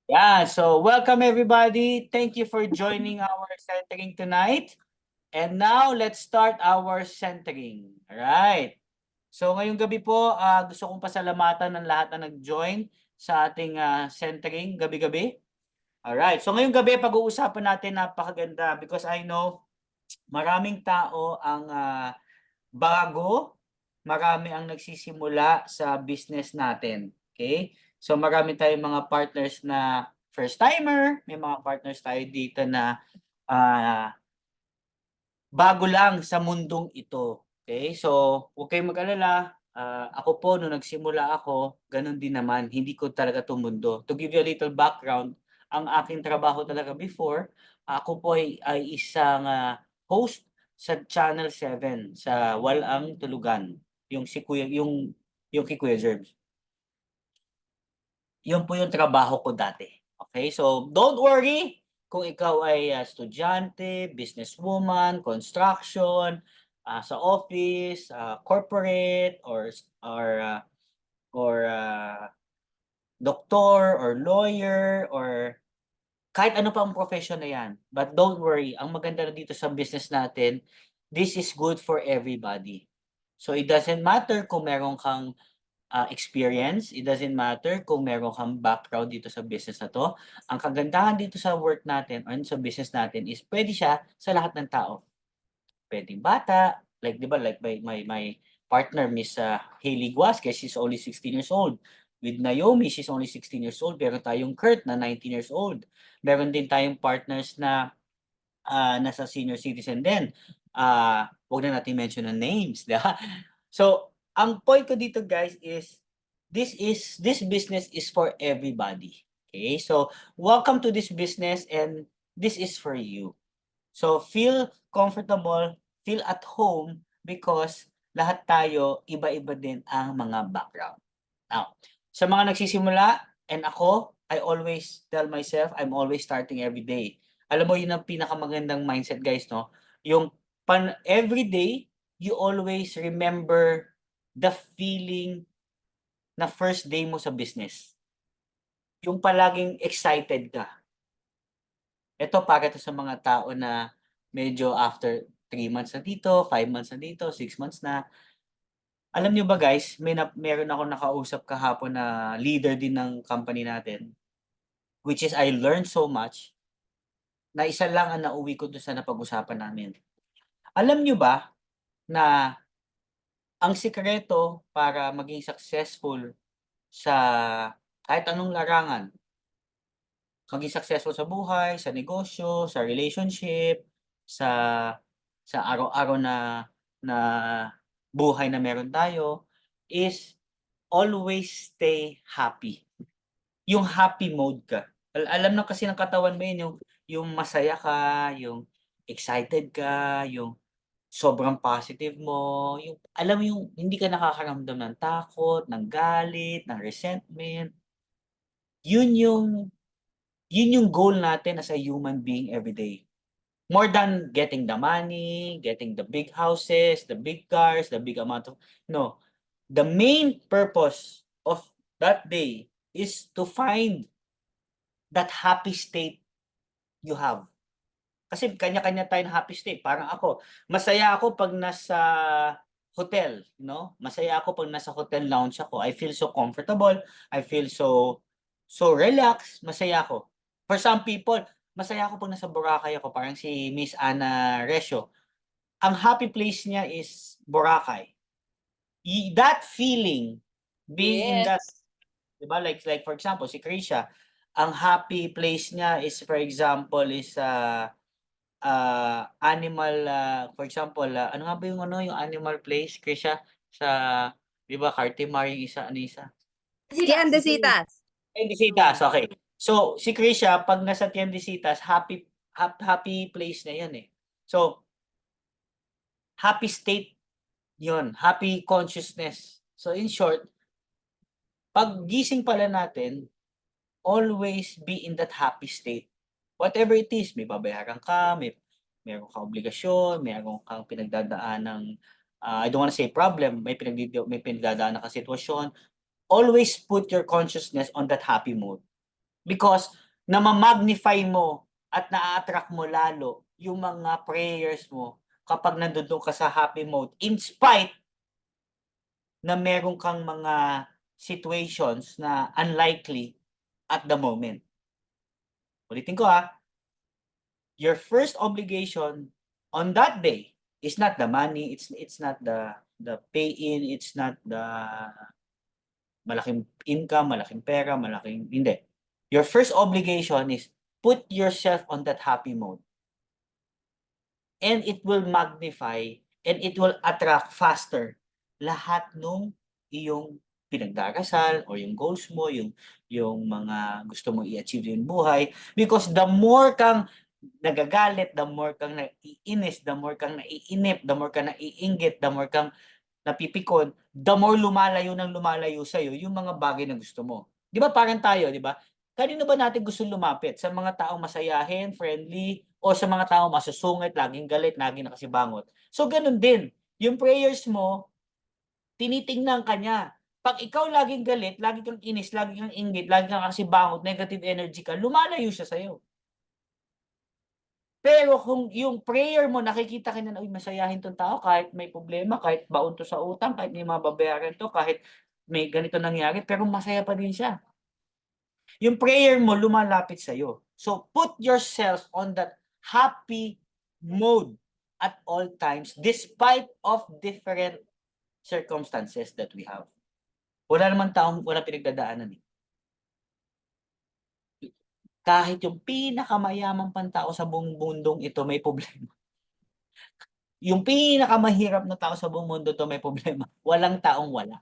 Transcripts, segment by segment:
Yeah, so welcome everybody. Thank you for joining our centering tonight. And now let's start our centering. All right. So ngayong gabi po, gusto kong pasalamatan ng lahat na nag-join sa ating centering gabi-gabi. All right. So ngayong gabi pag-uusapan natin napakaganda because I know maraming tao ang bago, marami ang nagsisimula sa business natin. Okay? So marami tayong mga partners na first timer, may mga partners tayo dito na ah, bago lang sa mundong ito. Okay? So huwag kayong mag-alala. Ako po, nung nagsimula ako, ganun din naman. Hindi ko talaga itong mundo. To give you a little background, ang aking trabaho talaga before, ako po ay isang host sa Channel 7 sa Walang Tulugan. Yung si Kuya, yung kay Kuya Jerbs. Yun po yung trabaho ko dati. Okay? So, don't worry kung ikaw ay estudyante, businesswoman, construction, sa office, corporate, or doktor, or lawyer, or kahit ano pa ang profession na yan. But don't worry, ang maganda na dito sa business natin, this is good for everybody. So, it doesn't matter kung meron kang experience. It doesn't matter kung meron kang background dito sa business na 'to. Ang kagandahan dito sa work natin or sa business natin is puwede siya sa lahat ng tao. Puwedeng bata, like 'di ba, like my partner Miss, Hailey Guasquez, she's only 16 years old. With Naomi, she's only 16 years old. Meron tayong Kurt na 19 years old. Meron din tayong partners na nasa senior citizen din. 'Wag na natin mention ang names, 'di ba? So, ang point ko dito guys is this business is for everybody. Okay? So, welcome to this business and this is for you. So, feel comfortable, feel at home because lahat tayo iba-iba din ang mga background. Now, sa mga nagsisimula and ako, I always tell myself I'm always starting every day. Alam mo yun ang pinakamagandang mindset guys 'no, yung every day you always remember the feeling na first day mo sa business. Yung palaging excited ka. Ito para 'to sa mga tao na medyo after 3 months na dito, 5 months na dito, 6 months na. Alam niyo ba guys, meron akong nakausap kahapon na leader din ng company natin, which is I learned so much, na isa lang ang nauwi ko dun sa napag-usapan namin. Alam niyo ba na ang sikreto para maging successful sa kahit anong larangan, maging successful sa buhay, sa negosyo, sa relationship, sa araw-araw na buhay na meron tayo, is always stay happy. Yung happy mode ka. Alam na kasi ng katawan mo yun, yung masaya ka, yung excited ka, yung sobrang positive mo, yung alam mo yung hindi ka nakakaramdam ng takot, ng galit, ng resentment. Yun yung yun yung goal natin as a human being every day. More than getting the money, getting the big houses, the big cars, the big amount of no. The main purpose of that day is to find that happy state you have. Kasi kanya-kanya tayong happy state. Parang ako, masaya ako 'pag nasa hotel, 'no? Masaya ako 'pag nasa hotel lounge ako. I feel so comfortable, I feel so relaxed, masaya ako. For some people, masaya ako 'pag nasa Boracay ako, parang si Miss Ana Resio. Ang happy place niya is Boracay. That feeling, being in that Yes. 'di ba, like for example, si Krisha, ang happy place niya is for example is, animal, for example, ano nga ba yung ano, yung animal place, Krisha? Sa 'di ba Cartimar yung isa, ano yung isa? Tiendesitas. Tiendesitas, okey. So, si Krisha 'pag nasa Tiendesitas happy place na yun, eh. So, happy state yun, happy consciousness. So, in short, paggising pala natin, always be in that happy state. Whatever it is, may babayaran ka, meron kang obligasyon, meron kang pinagdadaanang, I don't wanna say problem, may pinagdadaanan kang sitwasyon. Always put your consciousness on that happy mode. Because na-magnify mo at na-attract mo lalo yung mga prayers mo kapag nandun ka sa happy mode in spite na meron kang mga situations na unlikely at the moment. Ulitin ko your first obligation on that day is not the money, it's not the pay-in, it's not the malaking income, malaking pera, hindi. Your first obligation is put yourself on that happy mode. And it will magnify and it will attract faster lahat nung iyong pinagdarasal o yung goals mo, yung mga gusto mong i-achieve yung buhay. Because the more kang nagagalit, the more kang naiinis, the more kang naiinip, the more kang naiinggit, the more kang napipikon, the more lumalayo sa'yo yung mga bagay na gusto mo. Di ba parang tayo, di ba? Kanino ba natin gusto lumapit? Sa mga taong masayahin, friendly, o sa mga taong masusungit, laging galit, laging nakasibangot? So, ganun din. Yung prayers mo, tinitingnan ka niya. Pag ikaw laging galit, lagi kang inis, lagi kang inggit, lagi kang nakasibangot, negative energy ka, lumalayo siya sa'yo. Pero kung yung prayer mo nakikita ka na, uy, masayahin 'tong tao kahit may problema, kahit baon 'to sa utang, kahit may mababayaran 'to, kahit may ganito nangyari, pero masaya pa din siya. Yung prayer mo lumalapit sa'yo. So, put yourself on that happy mode at all times despite of different circumstances that we have. Wala namang taong walang pinagdadaanan, eh. Kahit yung pinakamayaman pang tao sa buong mundong ito may problema. Yung pinakamahirap na tao sa buong mundo 'to may problema. Walang taong wala.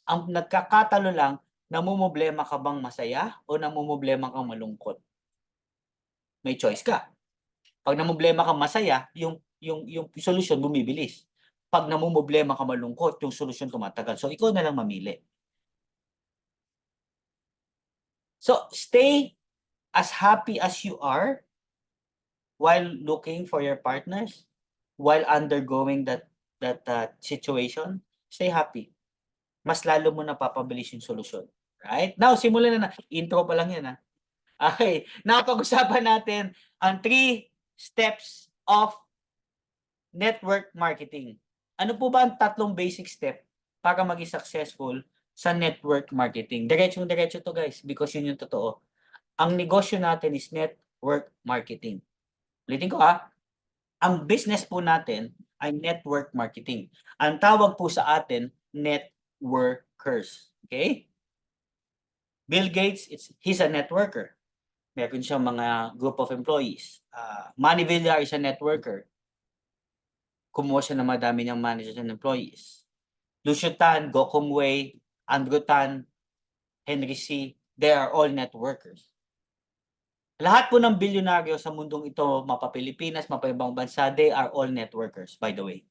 Ang nagkakatalo lang, namomroblema ka bang masaya o namomroblema kang malungkot? May choice ka. 'Pag namomroblema kang masaya, yung solusyon bumibilis. 'Pag namomroblema ka malungkot, yung solusyon tumatagal. So, ikaw na lang mamili. So, stay as happy as you are while looking for your partners, while undergoing that situation. Stay happy. Mas lalo mo napapabilis yung solusyon. Right? Now, simulan na. Intro pa lang yan. Okay. Now, pag-usapan natin ang 3 steps of network marketing. Ano po ba ang 3 basic step para maging successful sa network marketing? Diretsong-diretso to guys because yun yung totoo. Ang negosyo natin is network marketing. Ulitin ko ang business po natin ay network marketing. Ang tawag po sa atin, networkers. Okay? Bill Gates, he's a networker. Meron siyang mga group of employees. Manny Villar is a networker. Kumuha siya ng madami niyang managers and employees. Lucio Tan, Gokong Wei, Andrew Tan, Henry C., they are all networkers. Lahat po ng bilyonaryo sa mundong ito, mapa-Pilipinas, mapa-ibang bansa, they are all networkers, by the way.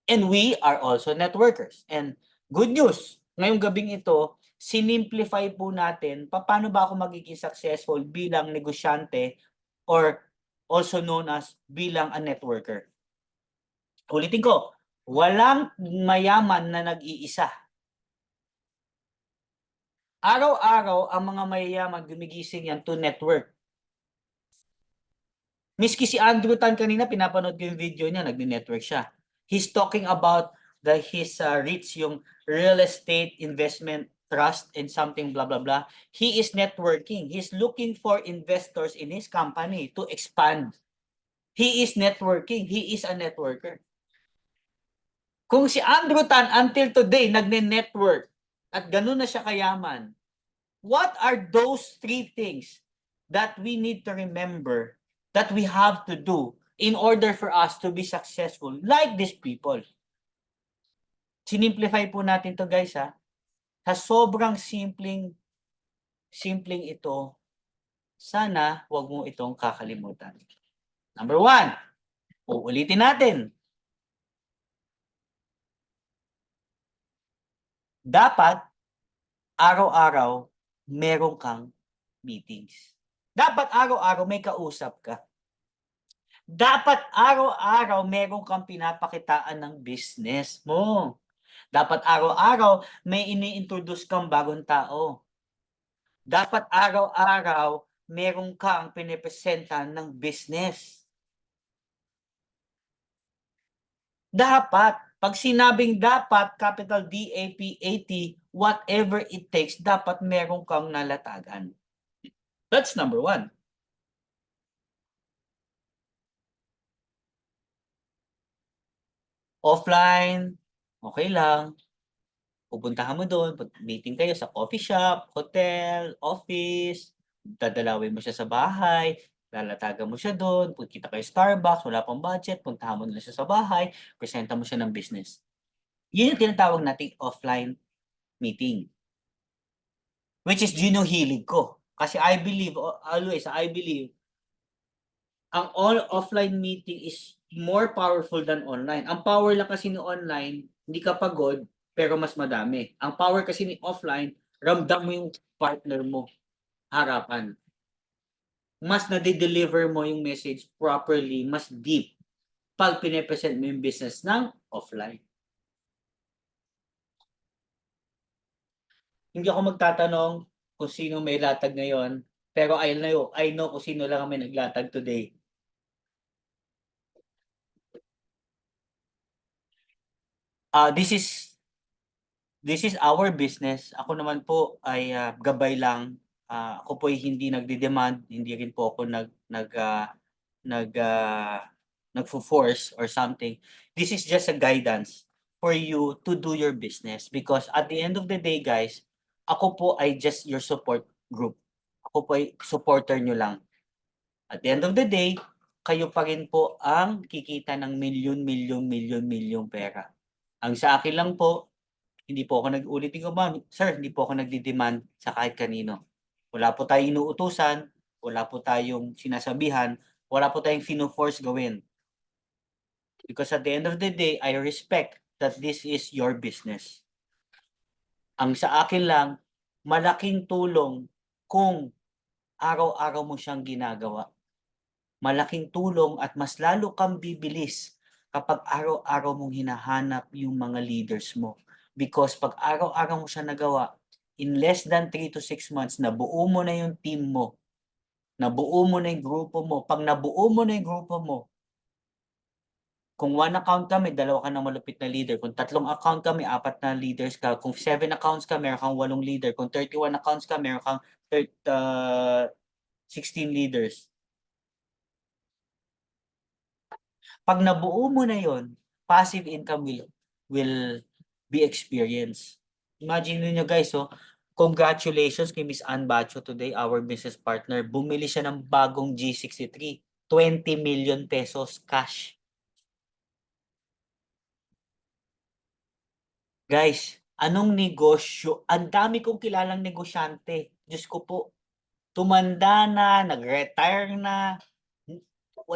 And we are also networkers. And good news, ngayong gabing ito, sinimplify po natin paano ba ako magiging successful bilang negosyante or also known as bilang a networker. Ulitin ko, walang mayaman na nag-iisa. Araw-araw, ang mga mayayaman gumigising yan to network. Miski si Andrew Tan kanina, pinapanood ko yung video niya, nag-network siya. He's talking about his REITs, yung real estate investment trust and something blah blah blah. He is networking. He's looking for investors in his company to expand. He is networking. He is a networker. Kung si Andrew Tan until today nagne-network at ganun na siya kayaman, what are those 3 things that we need to remember that we have to do in order for us to be successful like these people? Sinimplify po natin to guys Sa sobrang simpleng ito, sana wag mo itong kakalimutan. Number 1, uulitin natin. Dapat araw-araw meron kang meetings. Dapat araw-araw may kausap ka. Dapat araw-araw meron kang pinapakitaan ng business mo. Dapat araw-araw may ini-introduce kang bagong tao. Dapat araw-araw meron kang pinepresenta ng business. Dapat, pag sinabing dapat, capital DAPAT, whatever it takes, dapat meron kang nalatagan. That's number 1. Offline, okay lang. Pupuntahan mo doon, meeting kayo sa coffee shop, hotel, office, dadalawin mo siya sa bahay, lalatagan mo siya doon, kita kayo Starbucks, wala pang budget, puntahan mo na siya sa bahay, presenta mo siya ng business. Yun yung tinatawag nating offline meeting. Which is yun yung hilig ko. Kasi I believe, ang all offline meeting is more powerful than online. Ang power lang kasi ni online, hindi ka pagod, pero mas madami. Ang power kasi ni offline, ramdam mo yung partner mo, harapan. Mas nade-deliver mo yung message properly, mas deep, pag pine-present mo yung business ng offline. Hindi ako magtatanong kung sino may latag ngayon, pero I know kung sino lang ang may naglatag today. This is our business. Ako naman po ay gabay lang. Ako po ay hindi nagde-demand, hindi rin po ako nagfo-force or something. This is just a guidance for you to do your business because at the end of the day, guys, ako po ay just your support group. Ako po ay supporter nyo lang. At the end of the day, kayo pa rin po ang kikita ng milyon pera. Ang sa akin lang po, hindi po ako nag-uulitin ko, ma'am, sir, hindi po ako nagdi-demand sa kahit kanino. Wala po tayong inuutusan, wala po tayong sinasabihan, wala po tayong fino-force gawin. Because at the end of the day, I respect that this is your business. Ang sa akin lang, malaking tulong kung araw-araw mo siyang ginagawa. Malaking tulong at mas lalo kang bibilis kapag araw-araw mong hinahanap yung mga leaders mo. Because pag araw-araw mo siya nagawa, in less than 3 to 6 months, nabuo mo na yung team mo, nabuo mo na yung grupo mo. Pag nabuo mo na yung grupo mo, kung 1 account ka, may 2 ka ng malupit na leader. Kung 3 account ka, may 4 na leaders ka. Kung 7 accounts ka, meron kang 8 leader. Kung 31 accounts ka, meron kang 16 leaders. Pag nabuo mo na yon, passive income will be experienced. Imagine niyo guys, congratulations kay Miss Ann Bacho today, our business partner. Bumili siya ng bagong G63, 20 million pesos cash. Guys, anong negosyo? Ang dami kong kilalang negosyante. Diyos ko po, tumanda na, nag-retire na,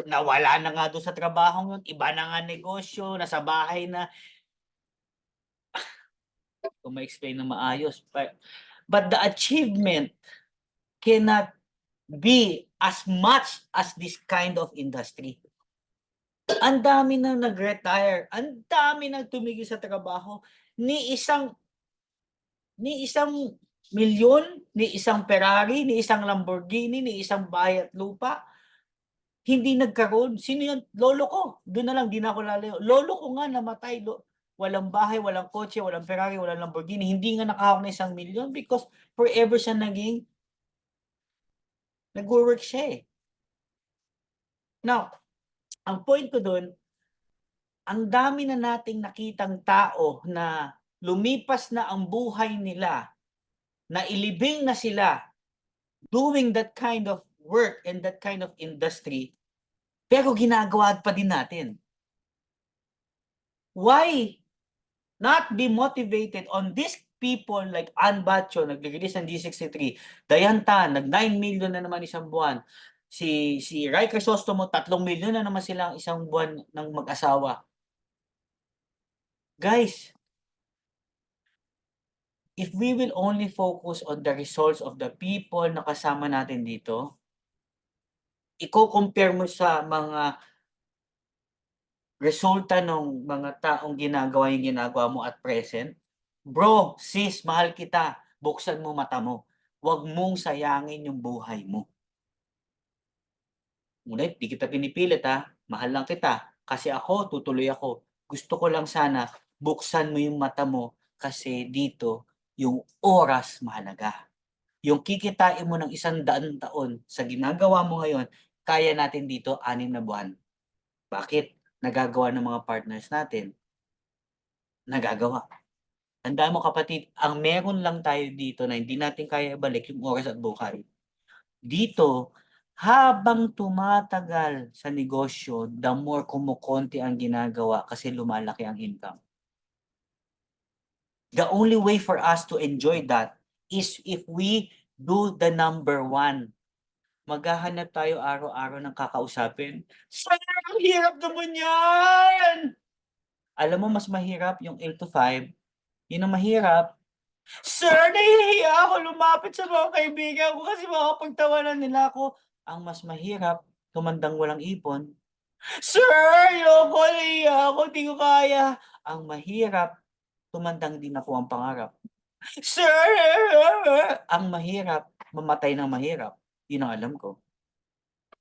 nawala na nga doon sa trabaho yun, iba na nga negosyo, nasa bahay na. Kung ma-explain ng maayos. But the achievement cannot be as much as this kind of industry. Ang dami na nag-retire, ang dami na tumigil sa trabaho, ni isang milyon, ni isang Ferrari, ni isang Lamborghini, ni isang bahay at lupa, hindi nagkaroon. Sino yun? Lolo ko. Doon na lang, di na ako lalayo. Lolo ko nga namatay. Walang bahay, walang kotse, walang Ferrari, walang Lamborghini. Hindi nga nakahawak na 1 milyon because forever siya nag-work siya eh. Now, ang point ko doon, ang dami na nating nakitang tao na lumipas na ang buhay nila, na ilibing na sila doing that kind of work and that kind of industry, pero ginagawa pa din natin. Why not be motivated on these people like Ann Bacho, nag-release ng G63, Dayan Tan, nag-9 million na naman isang buwan, si Ray Crisostomo, 3 million na naman silang isang buwan ng mag-asawa. Guys, if we will only focus on the results of the people na kasama natin dito, i-compare mo sa mga resulta ng mga taong ginagawa yung ginagawa mo at present, bro, sis, mahal kita, buksan mo mata mo. Huwag mong sayangin yung buhay mo. Ngunit di kita pinipilit mahal lang kita. Kasi ako, tutuloy ako. Gusto ko lang sana buksan mo yung mata mo kasi dito yung oras mahalaga. Yung kikitain mo ng 100 taon sa ginagawa mo ngayon, kaya natin dito 6 na buwan. Bakit? Nagagawa ng mga partners natin. Nagagawa. Tandaan mo kapatid, ang meron lang tayo dito na hindi natin kaya ibalik yung oras at buhay. Dito, habang tumatagal sa negosyo, the more kumukonti ang ginagawa kasi lumalaki ang income. The only way for us to enjoy that is if we do the number one. Maghahanap tayo araw-araw ng kakausapin. Sir, ang hirap naman yan! Alam mo, mas mahirap yung 8 to 5. Yun ang mahirap. Sir, nahihiya ako lumapit sa mga kaibigan ko kasi makapagtawanan nila ako. Ang mas mahirap, tumandang walang ipon. Sir, ayoko, nahihiya ako, di ko kaya. Ang mahirap, tumandang din ako ang pangarap. Sir, ang mahirap, mamatay ng mahirap. Yun ang alam ko.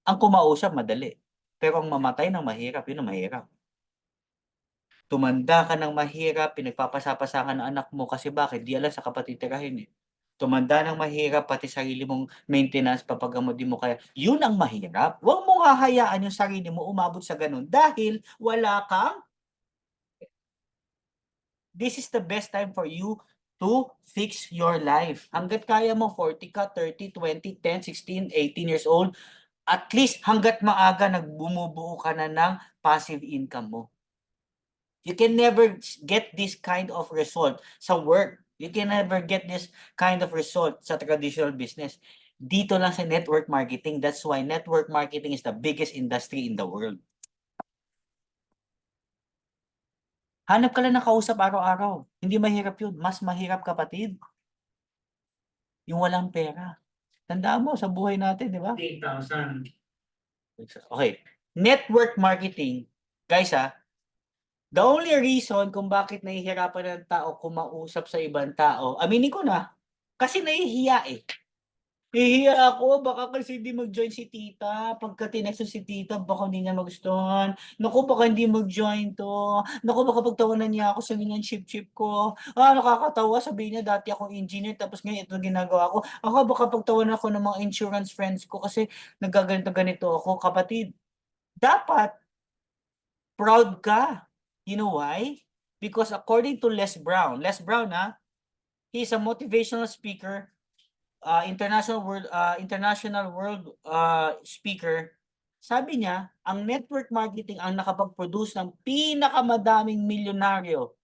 Ang kumausap madali, pero ang mamatay ng mahirap, yun ang mahirap. Tumanda ka ng mahirap, pinagpapasa-pasa ka ng anak mo kasi bakit? Di alam sa ka pa titirahin, eh. Tumanda ng mahirap, pati sarili mong maintenance, papagamot di mo kaya. Yun ang mahirap. Huwag mong hahayaan yung sarili mo umabot sa ganun dahil wala kang this is the best time for you to fix your life. Hangga't kaya mo, 40 ka, 30, 20, 10, 16, 18 years old, at least hangga't maaga nagbumubuo ka na ng passive income mo. You can never get this kind of result sa work. You can never get this kind of result sa traditional business. Dito lang sa network marketing. That's why network marketing is the biggest industry in the world. Hanap ka lang ng kausap araw-araw. Hindi mahirap yun. Mas mahirap, kapatid, yung walang pera. Tandaan mo sa buhay natin, di ba? 8,000. Okay. Network marketing, guys the only reason kung bakit nahihirapan ng tao kumausap sa ibang tao, aminin ko na, kasi nahihiya eh. Nahihiya ako, baka kasi hindi mag-join si tita. Pagka tinext si tita, baka hindi niya magustuhan. Naku, baka hindi mag-join to. Naku, baka pagtawanan niya ako, sabihin niya chip-chip ko. Nakakatawa, sabihin niya dati akong engineer, tapos ngayon ito ginagawa ko. Ako, baka pagtawanan ako ng mga insurance friends ko kasi nagaganito-ganito ako. Kapatid, dapat proud ka. You know why? Because according to Les Brown, he's a motivational speaker, international world speaker. Sabi niya, ang network marketing ang nakapag-produce ng pinakamadaming milyonaryo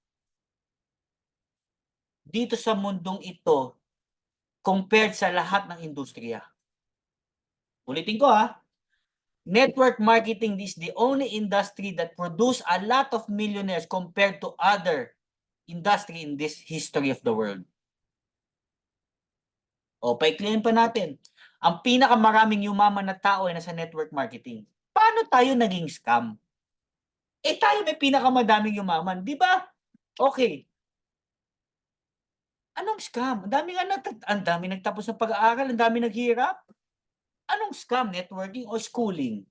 dito sa mundong ito compared sa lahat ng industriya. Ulitin ko network marketing is the only industry that produce a lot of millionaires compared to other industry in this history of the world. O, paikliin pa natin. Ang pinakamaraming yumaman na tao ay nasa network marketing. Paano tayo naging scam? Tayo may pinakamadaming yumaman, di ba? Okay. Anong scam? Ang dami nagtapos ng pag-aaral, ang dami naghirap. Anong scam? Networking o schooling?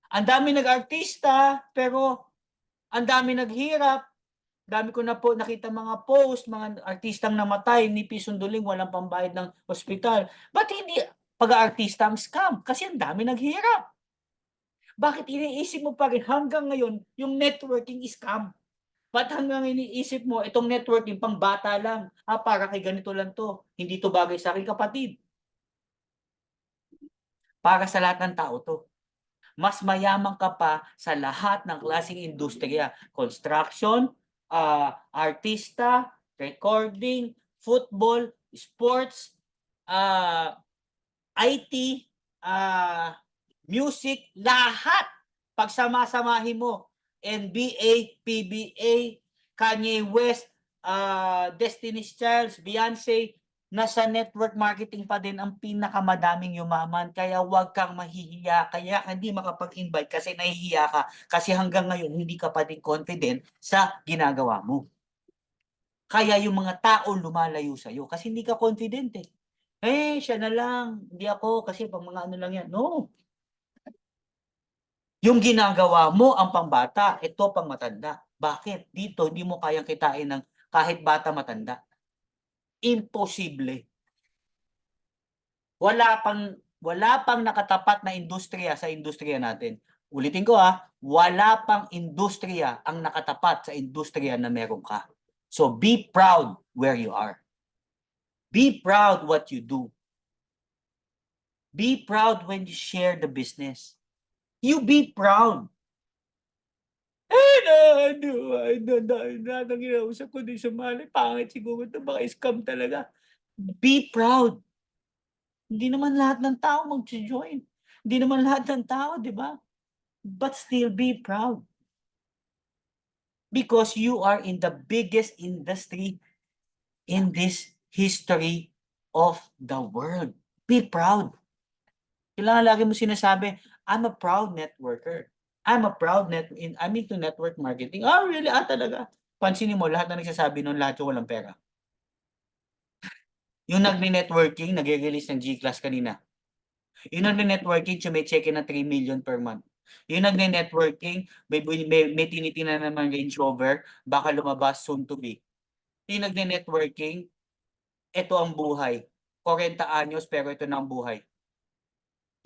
Ang dami nag-artista, pero ang dami naghirap. Dami ko na po nakita mga post, mga artistang namatay, ni pisunduling, walang pambayad ng ospital. Ba't hindi pag-aartista ang scam? Kasi ang dami naghirap. Bakit iniisip mo pa rin hanggang ngayon yung networking is scam? Ba't hanggang iniisip mo itong networking pang bata lang? Para kay ganito lang to. Hindi to bagay sa akin, kapatid. Para sa lahat ng tao to. Mas mayaman ka pa sa lahat ng klaseng industriya. Construction, artista, recording, football, sports, IT, music, lahat. Pagsama-samahin mo, NBA, PBA, Kanye West, Destiny's Child, Beyonce, nasa network marketing pa din ang pinakamadaming yumaman. Kaya huwag kang mahihiya. Kaya hindi makapag-invite kasi nahihiya ka. Kasi hanggang ngayon, hindi ka pa din confident sa ginagawa mo. Kaya yung mga tao lumalayo sa'yo kasi hindi ka confident eh. Eh, siya na lang, hindi ako kasi pang mga ano lang yan. No. Yung ginagawa mo ang pambata, ito pang matanda. Bakit? Dito hindi mo kayang kitain ng kahit bata matanda. Imposible. Wala pang nakatapat na industriya sa industriya natin. Ulitin ko wala pang industriya ang nakatapat sa industriya na meron ka. So be proud where you are. Be proud what you do. Be proud when you share the business. You be proud. Nang kinausap ko din sumali, pangit siguro ito, baka scam talaga. Be proud. Hindi naman lahat ng tao mag-join. Hindi naman lahat ng tao, di ba? But still be proud. Because you are in the biggest industry in this history of the world. Be proud. Kailangan lagi mo sinasabi, I'm a proud networker. I'm into network marketing. Oh, really? Talaga? Pansinin mo, lahat na nagsasabi nun, lahat yung walang pera. Yung nagne-networking, nag-release ng G-Class kanina. Yung nagne-networking, sume-check na 3 million per month. Yung nagne-networking, may tinitingnan naman Range Rover, baka lumabas soon to be. Yung nagne-networking, ito ang buhay. 40 anyos, pero ito na ang buhay.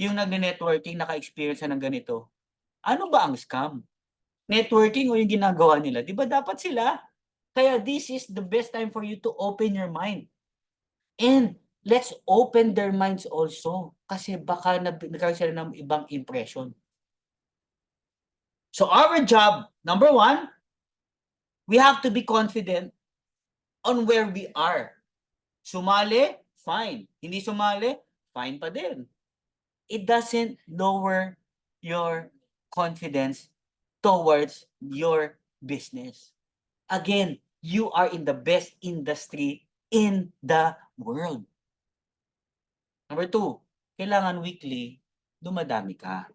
Yung nagne-networking, naka-experience na ng ganito. Ano ba ang scam? Networking o yung ginagawa nila? Di ba dapat sila? Kaya this is the best time for you to open your mind. And let's open their minds also. Kasi baka nagkaroon sila ng ibang impression. So our job, number 1, we have to be confident on where we are. Sumali, fine. Hindi sumali, fine pa din. It doesn't lower your confidence towards your business. Again, you are in the best industry in the world. Number 2, kailangan weekly, dumadami ka.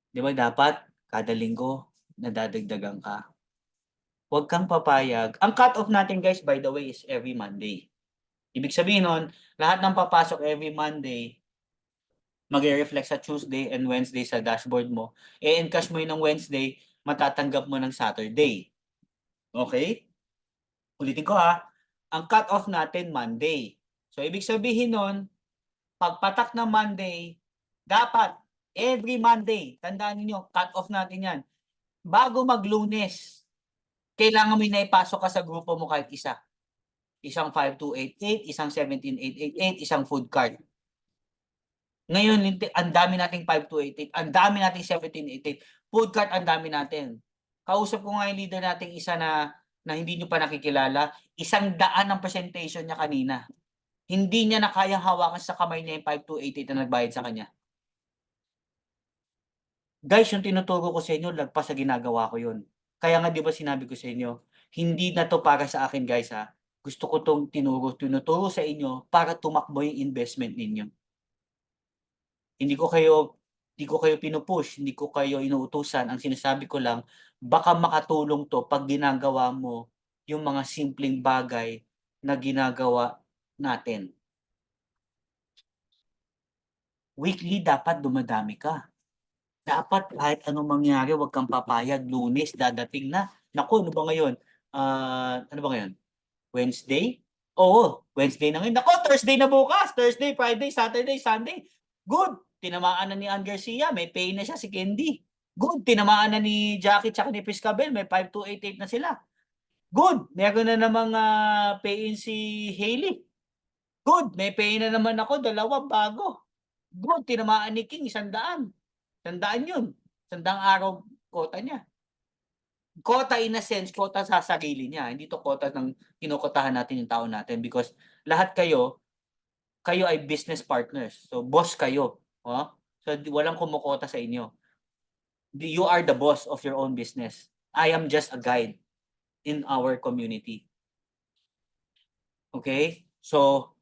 Di ba dapat kada linggo, nadadagdagan ka? Huwag kang papayag. Ang cut-off natin guys, by the way, is every Monday. Ibig sabihin nun, lahat ng papasok every Monday, magre-reflect sa Tuesday and Wednesday sa dashboard mo. E-encash mo yun ng Wednesday, matatanggap mo ng Saturday. Okay? Ulitin ko ang cut-off natin Monday. So, ibig sabihin nun, pagpatak ng Monday, dapat every Monday, tandaan niyo, cut-off natin yan. Bago mag-Lunes, kailangan mo naipasok ka sa grupo mo kahit isa. Isang 5288, isang 17888, isang food card. Ngayon, ang dami nating 5288, ang dami nating 1788, food card ang dami natin. Kausap ko nga yung leader nating isa na hindi nyo pa nakikilala, 100 ang presentation niya kanina. Hindi niya na kayang hawakan sa kamay niya yung 5288 na nagbayad sa kanya. Guys, yung tinuturo ko sa inyo, lagpas sa ginagawa ko yun. Kaya nga 'di ba sinabi ko sa inyo, hindi na to para sa akin guys Gusto ko tong tinuturo sa inyo para tumakbo yung investment ninyo. Hindi ko kayo pinupush, hindi ko kayo inuutusan. Ang sinasabi ko lang, baka makatulong to pag ginagawa mo yung mga simpleng bagay na ginagawa natin. Weekly dapat dumadami ka. Dapat kahit anong mangyari, wag kang papayag. Lunes dadating na. Naku, ano ba ngayon? Ano ba ngayon? Wednesday? Oo, Wednesday na ngayon. Naku, Thursday na bukas. Thursday, Friday, Saturday, Sunday. Good. Tinamaan na ni Ann Garcia. May pay na siya si Candy. Good. Tinamaan na ni Jackie tsaka ni Priscabel. May 5288 na sila. Good. Meron na namang pay-in si Hailey. Good. May pay na naman ako. 2 bago. Good. Tinamaan ni King. 100. 100 yun. 100 araw quota niya. Quota in a sense, quota sa sarili niya. Hindi to quota ng kinukotahan natin yung tao natin because lahat kayo ay business partners. So, boss kayo. So, walang kumukota sa inyo. You are the boss of your own business. I am just a guide in our community. Okay? So,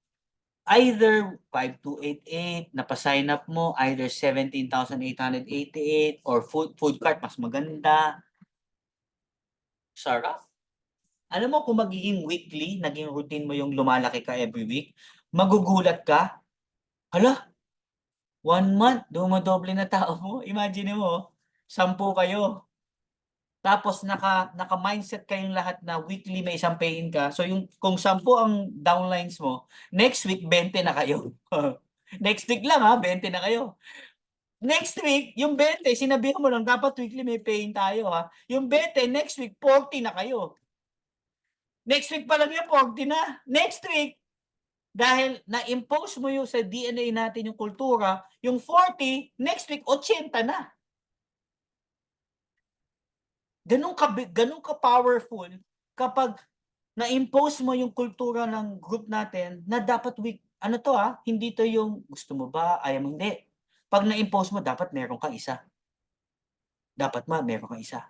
either 5288 napa-sign up mo, either 17,888 or food cart mas maganda. Sarap. Alam mo kung magiging weekly, naging routine mo yung lumalaki ka every week, magugulat ka, hala, 1 month, dumodoble na tao mo. Imagine mo, 10 kayo. Tapos naka-mindset kayong lahat na weekly may isang pay-in ka. So yung kung 10 ang downlines mo, next week 20 na kayo. Next week lang 20 na kayo. Next week, yung 20 sinabihan mo lang dapat weekly may pay-in tayo Yung 20 next week 40 na kayo. Next week pa lang yan 40 na. Next week, dahil na-impose mo yung sa DNA natin yung kultura, yung 40, next week 80 na. Ganun ka powerful kapag na-impose mo yung kultura ng group natin na dapat ano to hindi to yung gusto mo ba, ayaw mo, hindi. Pag na-impose mo, dapat meron kang isa. Dapat meron kang isa.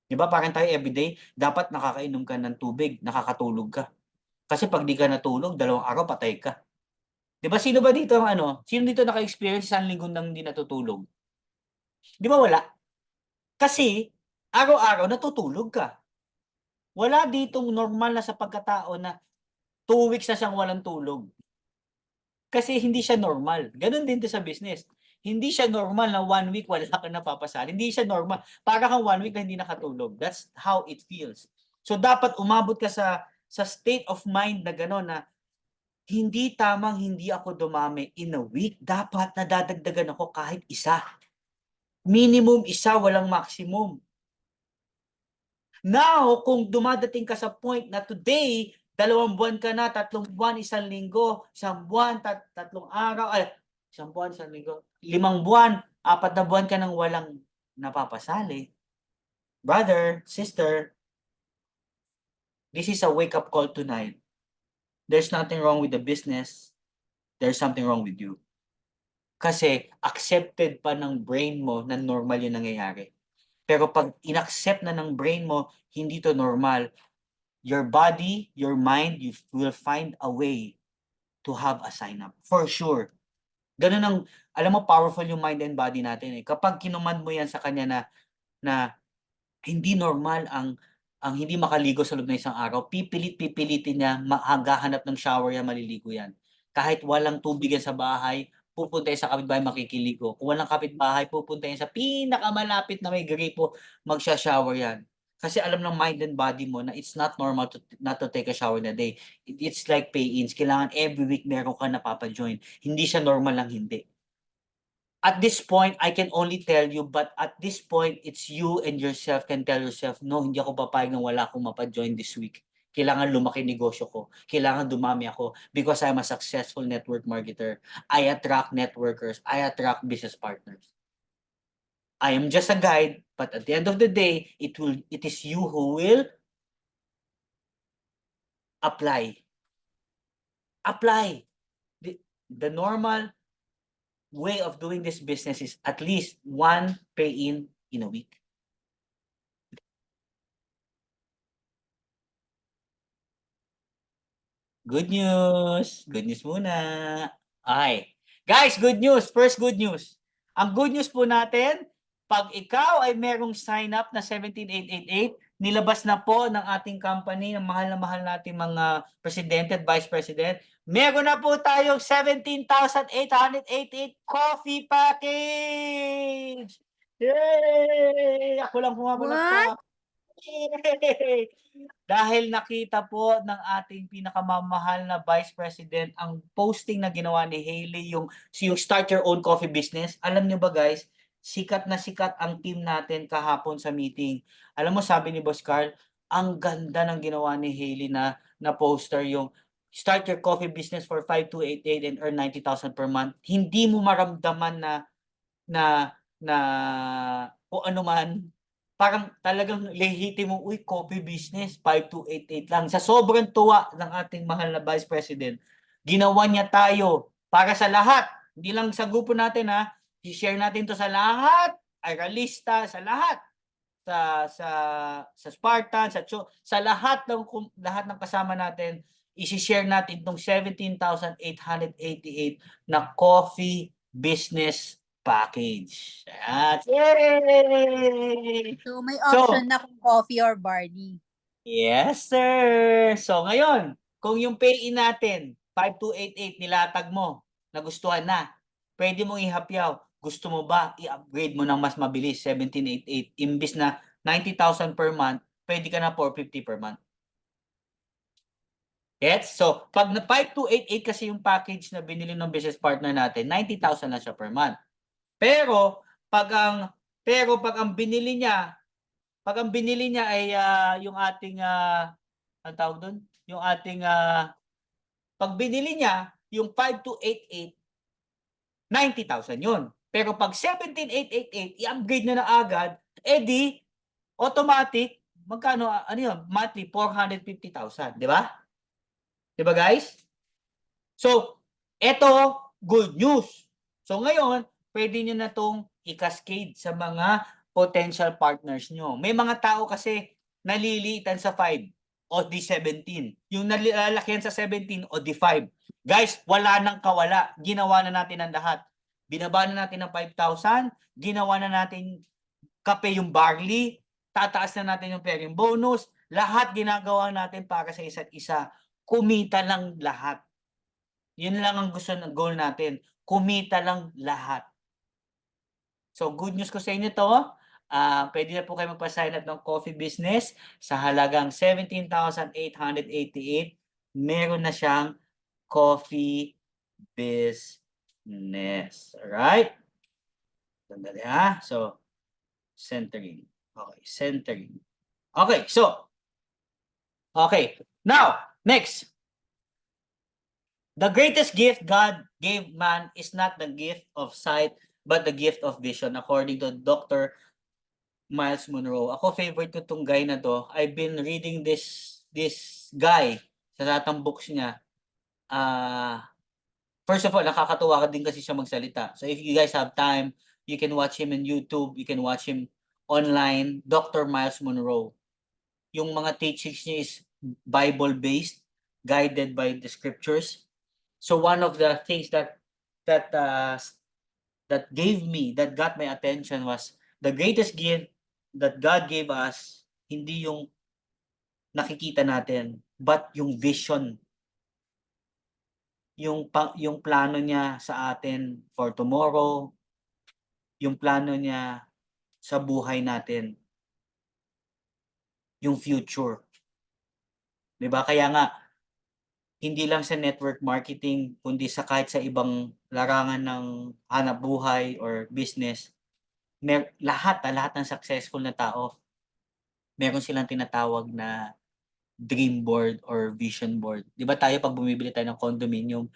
Di ba parang tayo everyday, dapat nakakainom ka ng tubig, nakakatulog ka. Kasi pag di ka natulog, 2 araw patay ka. Di ba sino ba dito sino dito naka-experience isang linggo nang hindi natutulog? Di ba wala? Kasi araw-araw natutulog ka. Wala ditong normal na sa pagkatao na 2 weeks na siyang walang tulog. Kasi hindi siya normal. Gano'n din 'to sa business. Hindi siya normal na 1 week wala kang napapasali. Hindi siya normal. Para kang 1 week na hindi nakatulog. That's how it feels. So dapat umabot ka sa state of mind na gano'n na hindi tamang hindi ako dumami in a week. Dapat nadadagdagan ako kahit isa. Minimum isa, walang maximum. Now, kung dumadating ka sa point na today, 2 buwan ka na, 3 buwan, 1 linggo, 1 buwan, 3 araw, 1 buwan, 1 linggo, 5 buwan, 4 na buwan ka nang walang napapasali. Brother, sister, this is a wake-up call tonight. There's nothing wrong with the business. There's something wrong with you. Kasi accepted pa ng brain mo na normal yung nangyayari. Pero pag inaccept na ng brain mo, hindi to normal, your body, your mind, you will find a way to have a sign up. For sure. Ganun ang, alam mo, powerful yung mind and body natin Kapag kinuman mo yan sa kanya na hindi normal ang hindi makaligo sa loob ng isang araw, pipilitin niya, maghahanap ng shower yan, maliligo yan. Kahit walang tubig yan sa bahay, pupunta yan sa kapitbahay, makikiligo. Kung walang kapitbahay, pupunta yan sa pinakamalapit na may gripo, magsha-shower yan. Kasi alam ng mind and body mo na it's not normal not to take a shower in a day. It's like pay-ins. Kailangan every week meron ka napapa-join. Hindi siya normal lang hindi. At this point, I can only tell you, but at this point, it's you and yourself can tell yourself, no, hindi ako papayag na wala akong mapa-join this week. Kailangan lumaki negosyo ko. Kailangan dumami ako because I'm a successful network marketer. I attract networkers. I attract business partners. I am just a guide, but at the end of the day, it is you who will apply. Apply. The normal way of doing this business is at least 1 pay-in a week. Good news. Good news muna. Okay. Guys, good news. First good news. Ang good news po natin, pag ikaw ay merong sign up na 17888, nilabas na po ng ating company, ng mahal na mahal nating mga presidente at vice president, meron na po tayong 17,888 coffee package! Yay! Ako lang What? Yay! Dahil nakita po ng ating pinakamamahal na Vice President ang posting na ginawa ni Hailey, yung Start Your Own Coffee Business. Alam niyo ba guys, sikat na sikat ang team natin kahapon sa meeting. Alam mo, sabi ni Boss Carl, ang ganda ng ginawa ni Hailey na poster, yung Start Your Coffee Business for 5288 and earn 90,000 per month. Hindi mo maramdaman na kung ano man, parang talagang lehitimong, uy, coffee business, 5288 lang. Sa sobrang tuwa ng ating mahal na Vice President, ginawa niya tayo para sa lahat. Hindi lang sa grupo natin i-share natin to sa lahat, Iralista, sa lahat. Sa Spartan, sa lahat ng kasama natin, i-share natin tong 17,888 na coffee business package. Ayan. Yay! So, may So, option na kung coffee or barley. Yes, sir. So ngayon, kung yung pay-in natin, 5288 nilatag mo, nagustuhan na, pwede mong ihapyaw. Gusto mo ba i-upgrade mo ng mas mabilis, 1788, imbis na 90,000 per month, pwede ka na 450 per month. Gets? So, pag na 5288 kasi yung package na binili ng business partner natin, 90,000 na siya per month. Pero pag ang binili niya ay yung ating ang tawag doon, yung ating pag binili niya yung 5288, 90,000 yun. Pero pag 17,888, i-upgrade na agad, edi automatic magkano ano yun, monthly 450,000, di ba? Di ba guys? So, eto, good news. So ngayon, pwede nyo na tong i-cascade sa mga potential partners nyo. May mga tao kasi naliliitan sa 5 o di 17. Yung nalalakihan sa 17 o di 5. Guys, wala nang kawala. Ginawa na natin ang lahat. Binaba na natin ng 5,000. Ginawa na natin kape yung barley. Tataas na natin yung pairing bonus. Lahat ginagawa natin para sa isa't isa. Kumita lang lahat. Yun lang ang goal natin, kumita lang lahat. So good news ko sa inyo 'to, puwede na po kayo magpa-sign up ng coffee business sa halagang 17,888. Meron na siyang coffee business, alright? Sandali So, centering. Okay, centering. Okay, now, next. The greatest gift God gave man is not the gift of sight, but the gift of vision, according to Dr. Miles Monroe. Ako, favorite ko tong guy na to. I've been reading this guy sa lahat ng books niya. First of all, nakakatuwa ka din kasi siya magsalita. So if you guys have time, you can watch him on YouTube, you can watch him online, Dr. Miles Monroe. Yung mga teachings niya is Bible-based, guided by the scriptures. So one of the things that got my attention was the greatest gift that God gave us, hindi yung nakikita natin, but yung vision. Yung plano niya sa atin for tomorrow, yung plano niya sa buhay natin, yung future. 'Di ba? Kaya nga hindi lang sa network marketing, kundi sa kahit sa ibang larangan ng hanapbuhay or business, lahat ng successful na tao, meron silang tinatawag na dream board or vision board. 'Di ba tayo pag bumibili tayo ng condominium,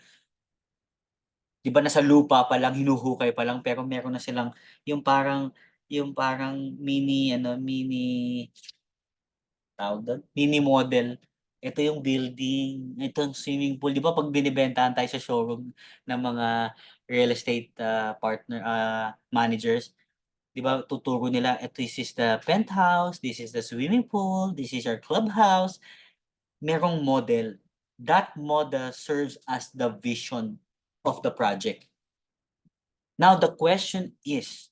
'di ba nasa lupa pa lang, hinuhukay pa lang, pero meron na silang yung parang mini tawag do'n, mini model. Ito yung building, ito yung swimming pool. 'Di ba 'pag binebentahan tayo sa showroom ng mga real estate, managers, 'di ba tuturo nila, "This is the penthouse, this is the swimming pool, this is your clubhouse." Merong model. That model serves as the vision of the project. Now the question is,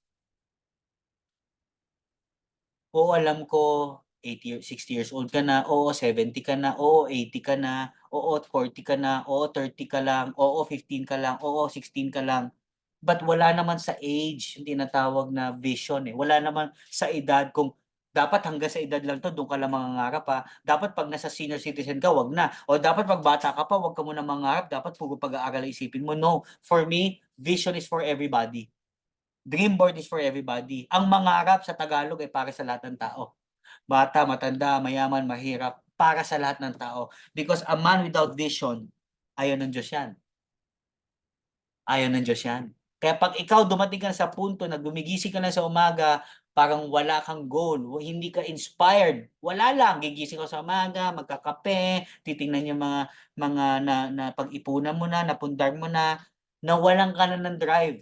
oo, alam ko 60 years old ka na, oo 70 ka na, oo 80 ka na, oo 40 ka na, oo 30 ka lang, oo 15 ka lang, oo 16 ka lang. But wala naman sa age yung tinatawag na vision, eh. Wala naman sa edad kung dapat hanggang sa edad lang 'to, dun ka lang mangangarap, Dapat 'pag nasa senior citizen ka, 'wag na. O dapat 'pag bata ka pa, 'wag ka muna mangarap, dapat puro pag-aaral ang isipin mo. No, for me, vision is for everybody. Dream board is for everybody. Ang mangarap sa Tagalog ay para sa lahat ng tao. Bata, matanda, mayaman, mahirap, para sa lahat ng tao. Because a man without vision, ayaw ng Diyos yan. Ayaw ng Diyos yan. Kaya pag ikaw dumating ka sa punto na gumigising ka na sa umaga, parang wala kang goal, hindi ka inspired, wala lang, gigising ka sa umaga, magkakape, titingnan yung mga na pag-ipunan mo na, napundar mo na, nawalan ka na ng drive.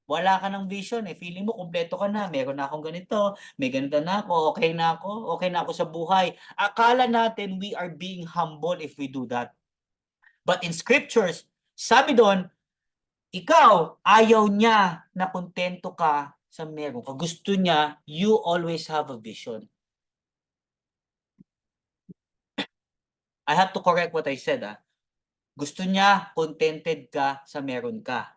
Wala ka ng vision, eh. Feeling mo kumpleto ka na, meron na akong ganito, may ganito na ako, okay na ako sa buhay. Akala natin we are being humble if we do that. But in scriptures, sabi doon, ikaw, ayaw niya na kontento ka sa meron ka. Gusto niya, you always have a vision. I have to correct what I said, Gusto niya contented ka sa meron ka,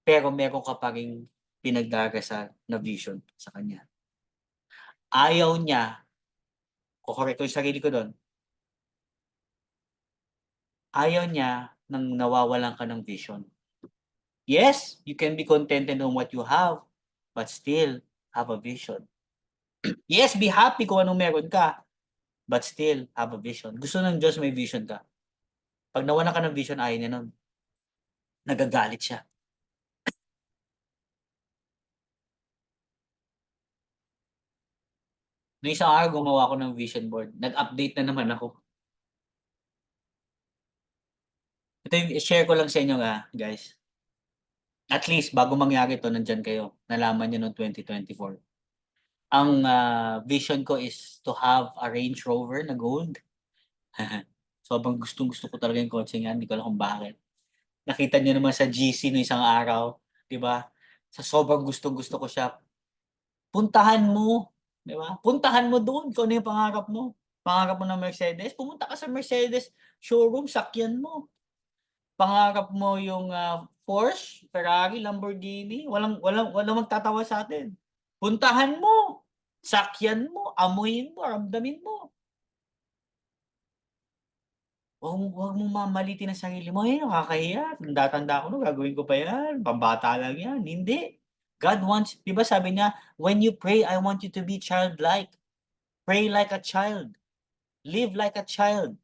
pero meron ka pa ring pinagdarasal na vision sa kanya. Ayaw niya, ko-correct ko yung sarili ko dun, ayaw niya ng nawawalan ka ng vision. Yes, you can be contented on what you have, but still have a vision. Yes, be happy kung anong meron ka, but still have a vision. Gusto ng Diyos may vision ka. Pag nawalan ka ng vision, ayaw niya nun. Nagagalit siya. Nung isang araw, gumawa ako ng vision board. Nag-update na naman ako. Ito yung share ko lang sa inyo guys. At least, bago mangyari to, nandyan kayo. Nalaman nyo noong 2024. Ang vision ko is to have a Range Rover na gold. Sobrang gustong-gusto ko talaga yung kotse yan. Hindi ko alam kung bakit. Nakita niyo naman sa GC no isang araw, 'di ba? Sa sobrang gustong-gusto ko siya, puntahan mo, 'di ba? Puntahan mo doon kung ano yung pangarap mo. Pangarap mo ng Mercedes, pumunta ka sa Mercedes showroom, sakyan mo. Pangarap mo yung Porsche, Ferrari, Lamborghini, walang magtatawa sa atin. Puntahan mo, sakyan mo, amuyin mo, ramdamin mo. Huwag mong mamalitin ang sarili mo, nakakahiya, tanda-tanda ko na gagawin ko pa yan, pambata lang yan. Hindi. God wants, 'di ba sabi niya, when you pray, I want you to be childlike. Pray like a child. Live like a child.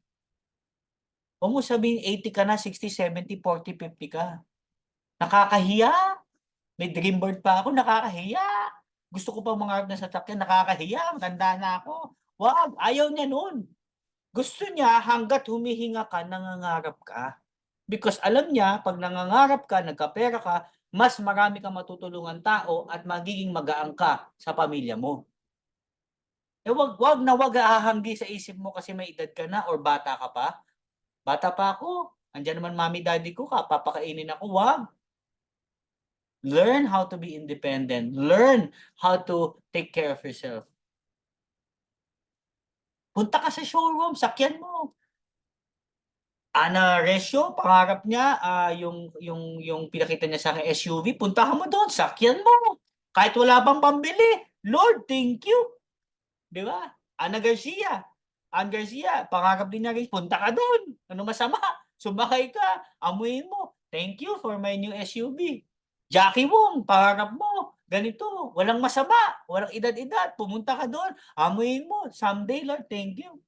Huwag mo sabihin 80 ka na, 60, 70, 40, 50 ka. Nakakahiya. May dream board pa ako, nakakahiya. Gusto ko pa mangarap na sasakyan, nakakahiya, matanda na ako. Wag, ayaw niya nun. Gusto niya hangga't humihinga ka, nangangarap ka. Because alam niya, pag nangangarap ka, nagkapera ka, mas marami kang matutulungan tao at magiging magaan ka sa pamilya mo. Wag hahanggi sa isip mo kasi may edad ka na or bata ka pa. Bata pa ako. Andiyan naman mami daddy ko, papakainin ako. Wag. Learn how to be independent. Learn how to take care of yourself. Punta ka sa showroom, sakyan mo. Ana Resyo, pangarap niya, yung pinakita niya sa akin SUV, puntahan mo doon, sakyan mo. Kahit wala pang pambili. Lord, thank you. 'Di ba? Ann Garcia, pangarap din niya, punta ka doon. Ano masama? Sumakay ka, amuyin mo. Thank you for my new SUV. Jackie Wong, pangarap mo, ganito, walang masama, walang edad-edad, pumunta ka doon, amuyin mo. Someday, Lord, thank you.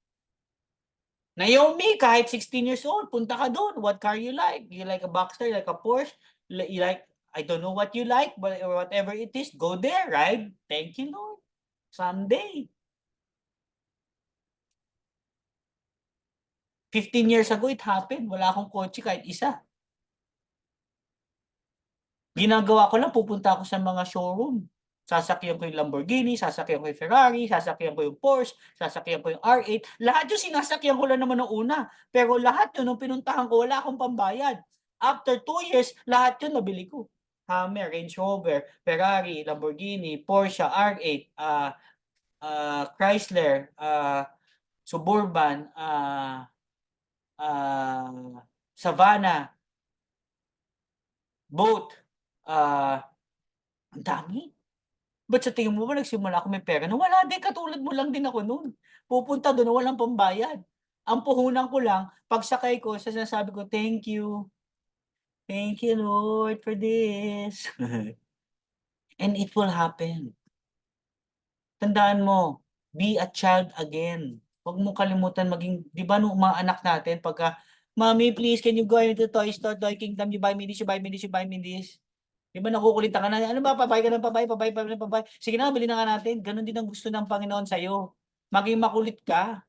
Naomi, kahit 16 years old, punta ka doon. What car you like? You like a Boxster, you like a Porsche? You like, I don't know what you like, but whatever it is, go there, right? Thank you, Lord. Someday. 15 years ago, it happened. Wala akong kotse kahit isa. Ginagawa ko lang, pupunta ako sa mga showroom. Sasakyan ko yung Lamborghini, sasakyan ko yung Ferrari, sasakyan ko yung Porsche, sasakyan ko yung R8. Lahat yung sinasakyan ko lang naman noong una. Pero lahat yun, nung pinuntahan ko, wala akong pambayad. After 2 years, lahat yun nabili ko. Hummer, Range Rover, Ferrari, Lamborghini, Porsche, R8, Chrysler, Suburban, Savannah, boat, ang dami. Ba't sa tingin mo ba nagsimula ako may pera na wala din, katulad mo lang din ako no'n. Pupunta do'n na walang pambayad. Ang puhunan ko lang pagsakay ko sinasabi ko, "Thank you. Thank you Lord for this." And it will happen. Tandaan mo, be a child again. Huwag mong kalimutan maging 'di ba nung mga anak natin pagka, "Mommy please can you go into toy store, Toy Kingdom, you buy me this, you buy me this, you buy me this." 'Di ba nakukulitan ka na, "Ano ba pa-buy ka ng pa-buy, pa-buy pa ng pa-buy." Sige na bilhin na nga natin, gano'n din ang gusto ng Panginoon sa'yo. Maging makulit ka.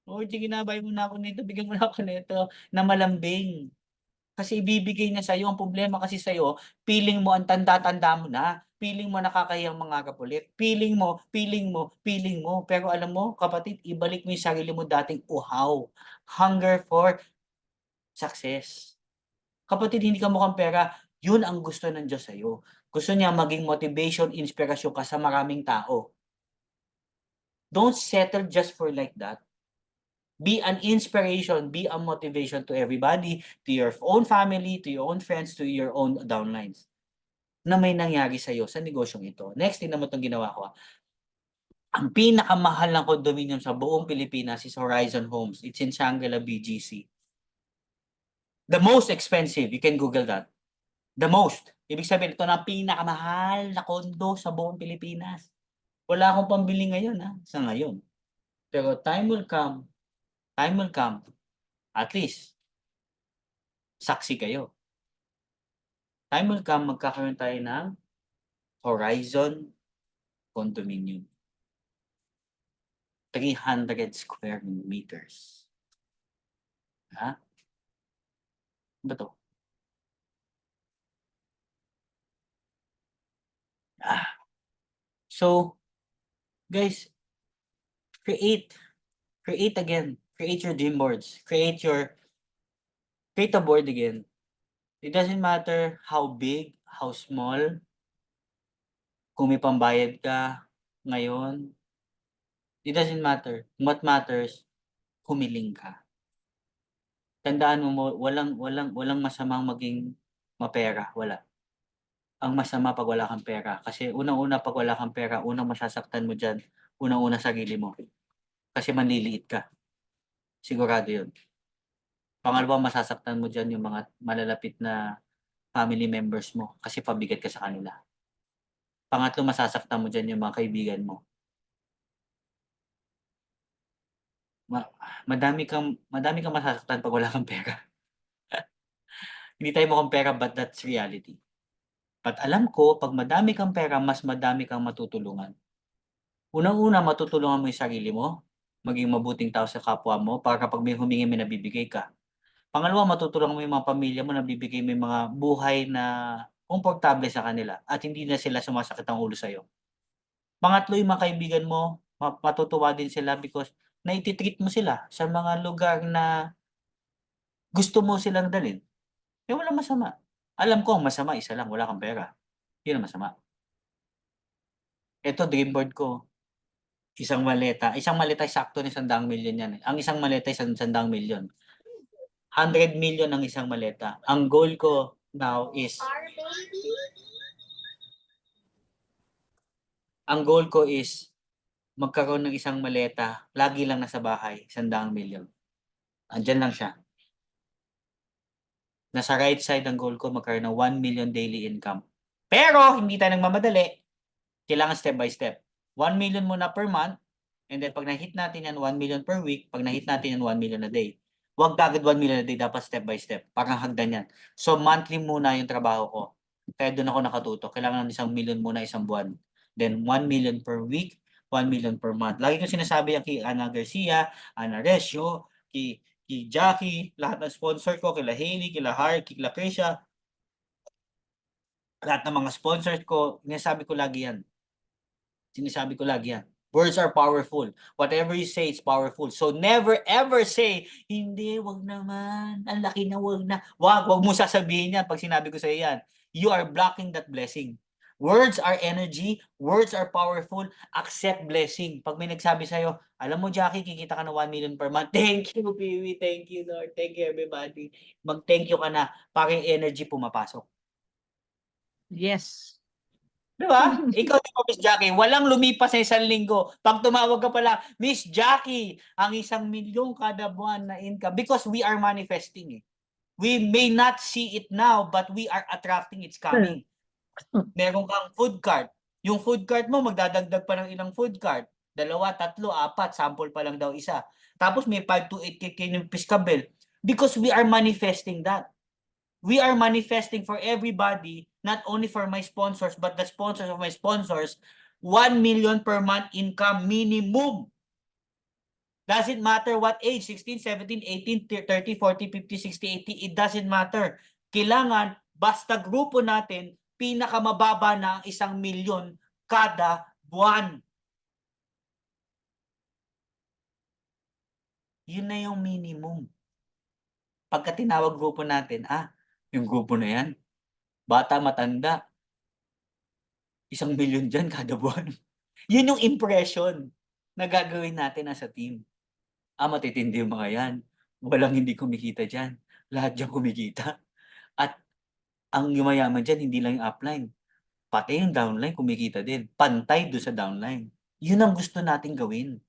"Lord sige na buy mo na ako nito, bigyan mo na ako nito." Na malambing. Kasi ibibigay niya sa'yo, ang problema kasi sa'yo, feeling mo ang tanda-tanda mo na, feeling mo nakakahiyang mangarap ulit, feeling mo. Pero alam mo kapatid, ibalik mo yung sarili mo dating uhaw, hunger for success. Kapatid, hindi ka mukhang pera, yun ang gusto ng Diyos sa'yo. Gusto niya maging motivation, inspirasyon ka sa maraming tao. Don't settle just for like that. Be an inspiration, be a motivation to everybody, to your own family, to your own friends, to your own downlines na may nangyari sa'yo sa negosyong ito. Next, tingnan mo 'tong ginawa ko, Ang pinakamahal na condominium sa buong Pilipinas is Horizon Homes. It's in Shangri-La, BGC. The most expensive, you can Google that. The most. Ibig sabihin, ito na ang pinakamahal na condo sa buong Pilipinas. Wala akong pambili ngayon, sa ngayon. Pero time will come, at least, saksi kayo. Time will come, magkakaroon tayo ng Horizon Condominium. 300 square meters. Ha? Ano ba to? So, guys, create again. Create your dream boards. Create a board again. It doesn't matter how big, how small, kung may pambayad ka ngayon. It doesn't matter. What matters, humiling ka. Tandaan mo, walang masamang maging mapera, wala. Ang masama pag wala kang pera. Kasi unang-una pag wala kang pera, unang masasaktan mo diyan, unang-una sarili mo. Kasi manliliit ka. Sigurado 'yun. Pangalawa, masasaktan mo diyan yung mga malalapit na family members mo kasi pabigat ka sa kanila. Pangatlo, masasaktan mo diyan yung mga kaibigan mo. Ma madami kang masasaktan pag wala kang pera. Hindi tayo mukhang pera but that's reality. But alam ko 'pag madami kang pera, mas madami kang matutulungan. Unang-una, matutulungan mo yung sarili mo, maging mabuting tao sa kapwa mo para kapag may humingi, may nabibigay ka. Pangalawa, matutulungan mo yung mga pamilya mo, nabibigay mo yung mga buhay na komportable sa kanila at hindi na sila sumasakit ang ulo sa'yo. Pangatlo, yung mga kaibigan mo, matutuwa din sila because naiti-treat mo sila sa mga lugar na gusto mo silang dalhin. Eh, walang masama. Alam ko ang masama isa lang, wala kang pera. Yun ang masama. Eto dream board ko, isang maleta sakto na 100,000,000 yan, eh. Ang isang maleta 100,000,000. 100,000,000 ang isang maleta. Ang goal ko now is magkaroon ng isang maleta, lagi lang nasa bahay, 100,000,000. Andiyan lang siya. Nasa right side ang goal ko magkaroon ng 1,000,000 daily income. Pero hindi tayo nagmamadali, kailangan step by step. 1,000,000 muna per month, and then 'pag na-hit natin yan, 1,000,000 per week, 'pag na-hit natin yan, 1,000,000 a day. Huwag kaagad 1,000,000 a day, dapat step by step, parang hagdan yan. So, monthly muna yung trabaho ko, kaya dun ako nakatutok. Kailangan ng 1,000,000 muna isang buwan, then 1,000,000 per week, 1,000,000 per month. Lagi kong sinasabi yan kay Ana Garcia, Ana Recio, kay Jackie, lahat ng sponsor ko, kila Hailey, kila Hark, kila Krisha, lahat ng mga sponsors ko, sinasabi ko lagi yan. Words are powerful. Whatever you say, it's powerful. So never ever say, hindi, wag naman, ang laki na, wag mo sasabihin yan pag sinabi ko sa yan. You are blocking that blessing. Words are energy, words are powerful, accept blessing. Pag may nagsabi sa'yo, alam mo Jackie, kikita ka ng 1,000,000 per month. Thank you, Piwi, thank you Lord, thank you everybody. Mag-thank you ka na, para yung energy pumapasok. Yes. Di ba? Ikaw di ba, Miss Jackie, walang lumipas sa 1 linggo. Pag tumawag ka pala, Miss Jackie, ang 1,000,000 kada buwan na income because we are manifesting, eh. We may not see it now, but we are attracting, it's coming. Meron kang food cart. Yung food cart mo, magdadagdag pa ng ilang food cart. 2, 3, 4, sample pa lang daw isa. Tapos may 5 to 8K ng Piscabel. Because we are manifesting that. We are manifesting for everybody, not only for my sponsors, but the sponsors of my sponsors, 1,000,000 per month income minimum. Doesn't matter what age, 16, 17, 18, 30, 40, 50, 60, 80, it doesn't matter. Kailangan, basta grupo natin, pinakamababa na ang 1,000,000 kada buwan. Yun na yung minimum. Pagka tinawag grupo natin, yung grupo na yan, bata, matanda, 1,000,000 dyan kada buwan. Yun yung impression na gagawin natin as a team. Matitindi yung mga yan. Walang hindi kumikita diyan. Lahat diyan kumikita. At ang yumayaman diyan hindi lang yung upline, pati yung downline kumikita din. Pantay dun sa downline. Yun ang gusto nating gawin.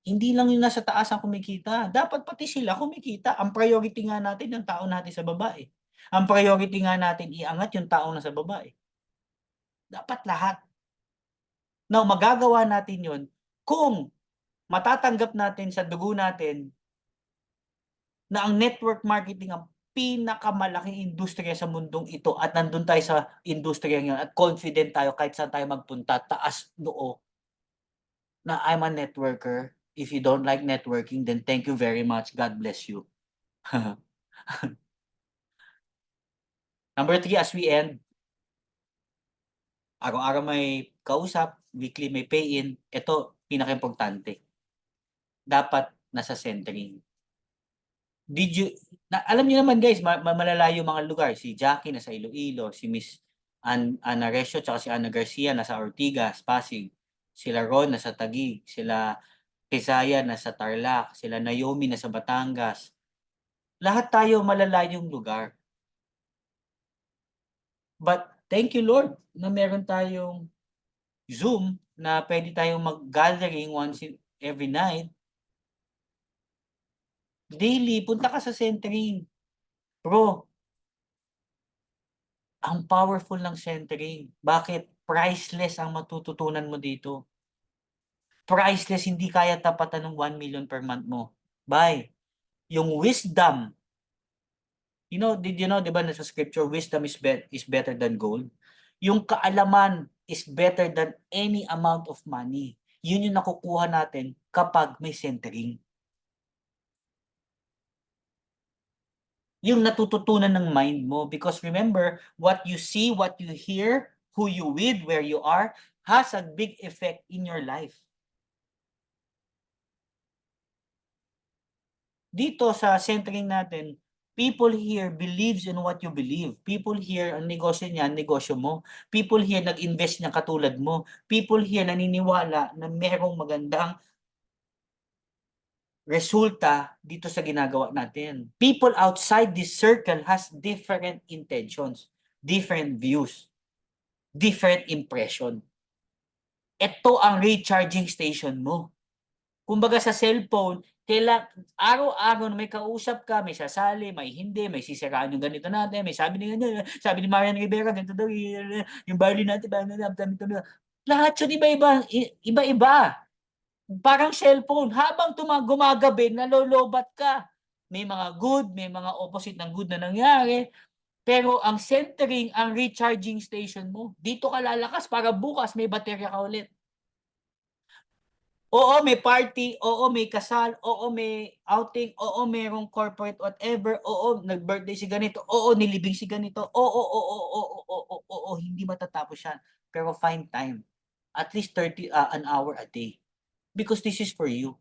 Hindi lang yung nasa taas ang kumikita, dapat pati sila kumikita. Ang priority nga natin yung tao natin sa baba, eh. Ang priority nga natin iangat yung taong nasa baba, eh. Dapat lahat. Now, magagawa natin yun kung matatanggap natin sa dugo natin na ang network marketing ang pinakamalaking industriya sa mundong ito at nandun tayo sa industriya yun at confident tayo kahit saan tayo magpunta, taas noo na I'm a networker. If you don't like networking, then thank you very much. God bless you. Number 3, as we end, araw-araw may kausap, weekly may pay-in. Ito, pinakaimportante. Dapat nasa centering. Did you alam niyo naman guys, malalayo mga lugar. Si Jackie nasa Iloilo, si Miss Ana Recio tsaka si Ana Garcia nasa Ortigas, Pasig. Sila Ron nasa Taguig, sila Keziah nasa Tarlac, sila Naomi nasa Batangas. Lahat tayo malalayong lugar. But thank you Lord na meron tayong Zoom na pwede tayong mag-gathering once every night. Daily, punta ka sa centering. Bro, ang powerful ng centering. Bakit? Priceless ang matututunan mo dito. Priceless, hindi kaya tapatan ng 1 million per month mo. Bye. Yung wisdom, did you know, di ba nasa scripture, wisdom is better than gold? Yung kaalaman is better than any amount of money. Yun yung nakukuha natin kapag may centering. Yung natututunan ng mind mo. Because remember, what you see, what you hear, who you with, where you are, has a big effect in your life. Dito sa centering natin, people here believes in what you believe. People here, ang negosyo niya, negosyo mo. People here nag-invest niya katulad mo. People here naniniwala na merong magandang resulta dito sa ginagawa natin. People outside this circle has different intentions, different views, different impression. Ito ang recharging station mo. Kumbaga sa cellphone, araw-araw na may kausap ka, may sasali, may hindi, may sisiraan yung ganito natin, may sabi ni sabi ni Marian Rivera, ganito daw, yung barley natin, lahat yun iba-iba. Parang cellphone, habang gumagabi, nalolobat ka. May mga good, may mga opposite ng good na nangyari. Pero ang centering, ang recharging station mo, dito ka lalakas para bukas may baterya ka ulit. Oo, may party, oo, may kasal, oo, may outing, oo, merong corporate whatever, oo, nag-birthday si ganito, oo, nilibing si ganito, oo, hindi matatapos yan. Pero find time. At least 30 an hour a day. Because this is for you.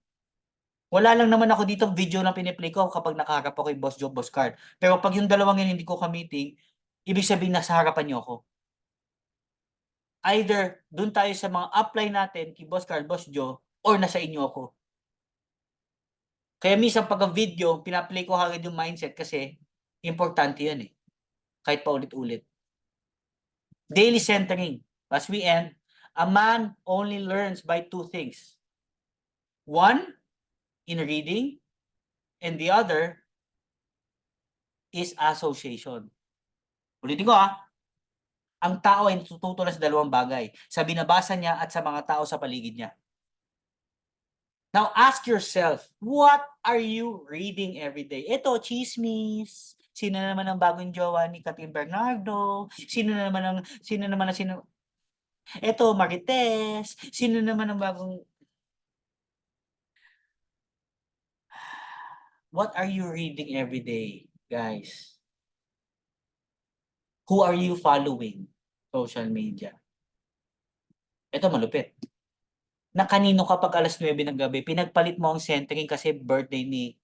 Wala lang naman ako dito video na piniplay ko kapag nakaharap ako kay Boss Joe, Boss Carl. Pero pag yung dalawang yun hindi ko ka-meeting, ibig sabihin nasa harapan niyo ako. Either dun tayo sa mga upline natin kay Boss Carl, Boss Joe, or nasa inyo ako. Kaya minsan pag video, pina-play ko agad yung mindset kasi importante yan eh. Kahit paulit-ulit. Daily centering. As we end, a man only learns by two things. One, in reading, and the other is association. Ulitin ko ang tao ay natututo sa dalawang bagay, sa binabasa niya at sa mga tao sa paligid niya. Now ask yourself, what are you reading every day? Ito, chismis. Sino naman ang bagong jowa ni Catherine Bernardo? Ito, Marites. Sino naman ang bagong... What are you reading every day, guys? Who are you following? Social media. Ito, malupit. Na kanino kapag alas 9 ng gabi, pinagpalit mo ang centering kasi birthday ni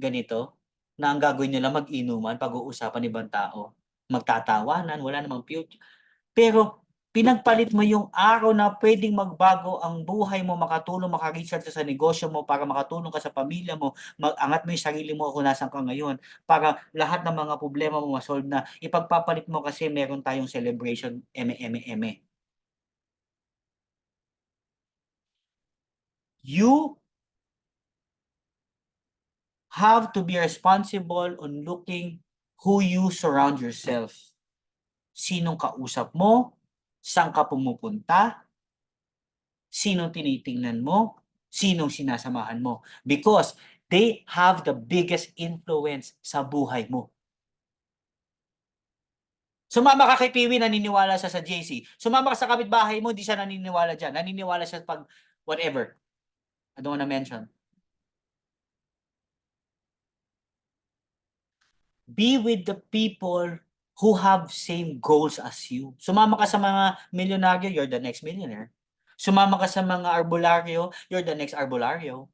ganito, na ang gagawin nila mag-inuman, pag-uusapan ibang tao, magtatawanan, wala namang future. Pero Pinagpalit mo yung araw na pwedeng magbago ang buhay mo, makatulong, maka-recharge ka sa negosyo mo, para makatulong ka sa pamilya mo, mag-angat mo yung sarili mo kung nasaan ka ngayon, para lahat ng mga problema mo ma-solve na. Ipagpapalit mo kasi meron tayong celebration, eme. You have to be responsible on looking who you surround yourself. Sinong kausap mo, saan ka pumupunta, sinong tinitingnan mo, sinong sinasamahan mo. Because they have the biggest influence sa buhay mo. Sumama ka kay Piwi, naniniwala siya sa JC. Sumama ka sa kapitbahay mo, di siya naniniwala dyan. Naniniwala siya pag whatever. I don't wanna mention. Be with the people who have same goals as you. Sumama ka sa mga milyonaryo, you're the next millionaire. Sumama ka sa mga arbolaryo, you're the next arbolaryo.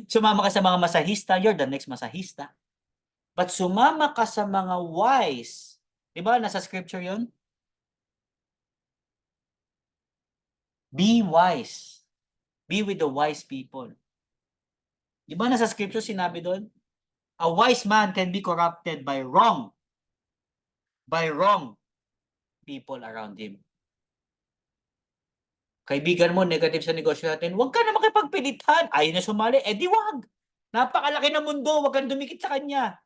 Sumama ka sa mga masahista, you're the next masahista. But sumama ka sa mga wise. Di ba, nasa scripture yun? Be wise. Be with the wise people. Di ba, nasa scripture sinabi doon? A wise man can be corrupted by wrong people around him. Kaibigan mo, negative sa negosyo natin, huwag ka na makipagpilitan. Ayaw na sumali, di wag. Napakalaki ng mundo, huwag kang dumikit sa kanya.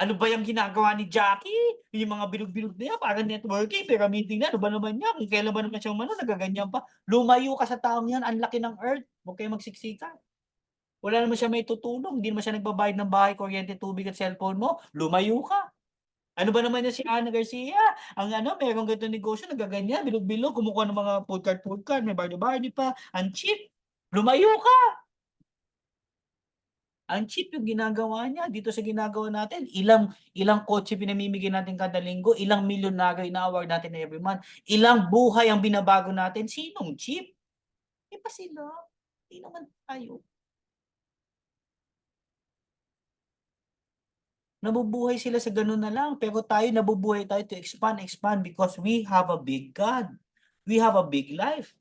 Ano ba yung ginagawa ni Jackie? Yung mga bilog-bilog na yan, parang networking, pyramiding na, ano ba naman yan? Kung kailan ba naman siyang nagaganyan pa? Lumayo ka sa taong yan, ang laki ng earth. Huwag kayo magsiksikan. Wala naman siya may tutulong, hindi naman siya nagbabayad ng bahay, kuryente, tubig at cellphone mo. Lumayo ka. Ano ba naman yan si Ana Garcia? Ang merong ganitong negosyo, nagaganyan, bilog-bilog, kumukuha ng mga food card, may bardi-bardi pa, ang cheap. Lumayo ka! Ang cheap yung ginagawa niya dito sa ginagawa natin. Ilang kotse pinamimigay natin kada linggo, ilang milyonaryo ina-award natin every month, ilang buhay ang binabago natin. Sinong cheap? Pa sila. Hindi naman tayo. Nabubuhay sila sa ganun na lang. Pero tayo, nabubuhay tayo to expand because we have a big God. We have a big life.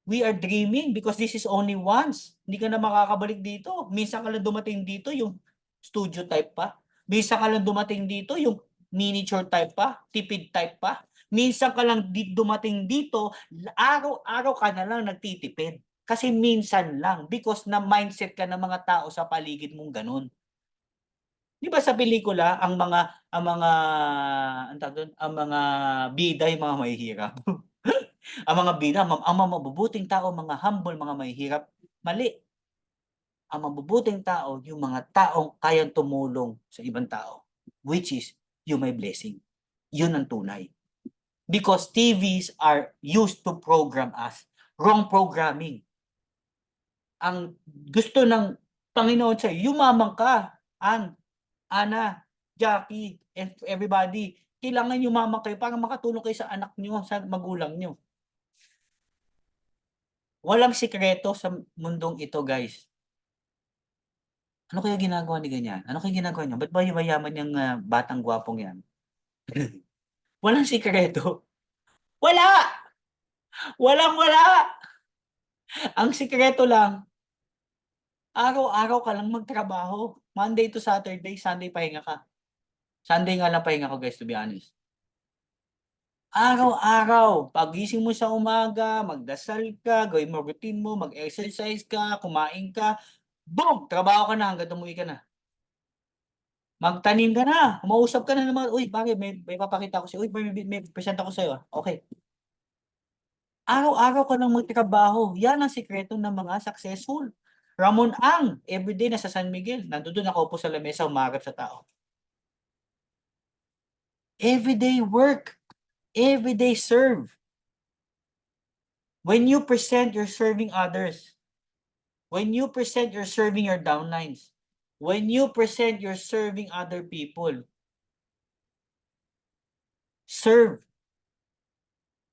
We are dreaming because this is only once. Hindi ka na makakabalik dito. Minsan ka lang dumating dito yung studio type pa. Minsan ka lang dumating dito yung miniature type pa, tipid type pa. Minsan ka lang dumating dito, araw-araw ka na lang nagtitipid. Kasi minsan lang because na mindset ka ng mga tao sa paligid mong ganun. Di ba sa pelikula ang mga ang tawag dun, ang mga bida yung mga mahihirap. Ang mga bida, ang mga mabubuting tao, mga humble, mga mahihirap. Mali. Ang mabubuting tao, yung mga taong kayang tumulong sa ibang tao, which is yung may blessing. Yun ang tunay. Because TVs are used to program us. Wrong programming. Ang gusto ng Panginoon sa'yo, yumaman ka. Ana, Jackie, and everybody, kailangan yumaman kayo para makatulong kayo sa anak nyo, sa magulang nyo. Walang sikreto sa mundong ito, guys. Ano kaya ginagawa ni ganyan? Ano kaya ginagawa niya? Ba't ba yung mayaman yung batang gwapong yan? Walang sikreto. Wala! Walang-wala! Ang sikreto lang, araw-araw ka lang magtrabaho. Monday to Saturday, Sunday pahinga ka. Sunday nga lang pahinga ko, guys, to be honest. Araw-araw, pagising mo sa umaga, magdasal ka, gawin mo routine mo, mag-exercise ka, kumain ka, boom! Trabaho ka na hanggang umuwi ka na. Magtanim ka na, umausap ka na naman, uy, bakit may papakita ko sa'yo, uy, may present ako sa'yo. Okay. Araw-araw ka lang magtrabaho. Yan ang sikreto ng mga successful. Ramon Ang, everyday nasa San Miguel. Nandoon nakaupo sa lamesa, umarap sa tao. Everyday work. Everyday serve. When you present, you're serving others. When you present, you're serving your downlines. When you present, you're serving other people. Serve.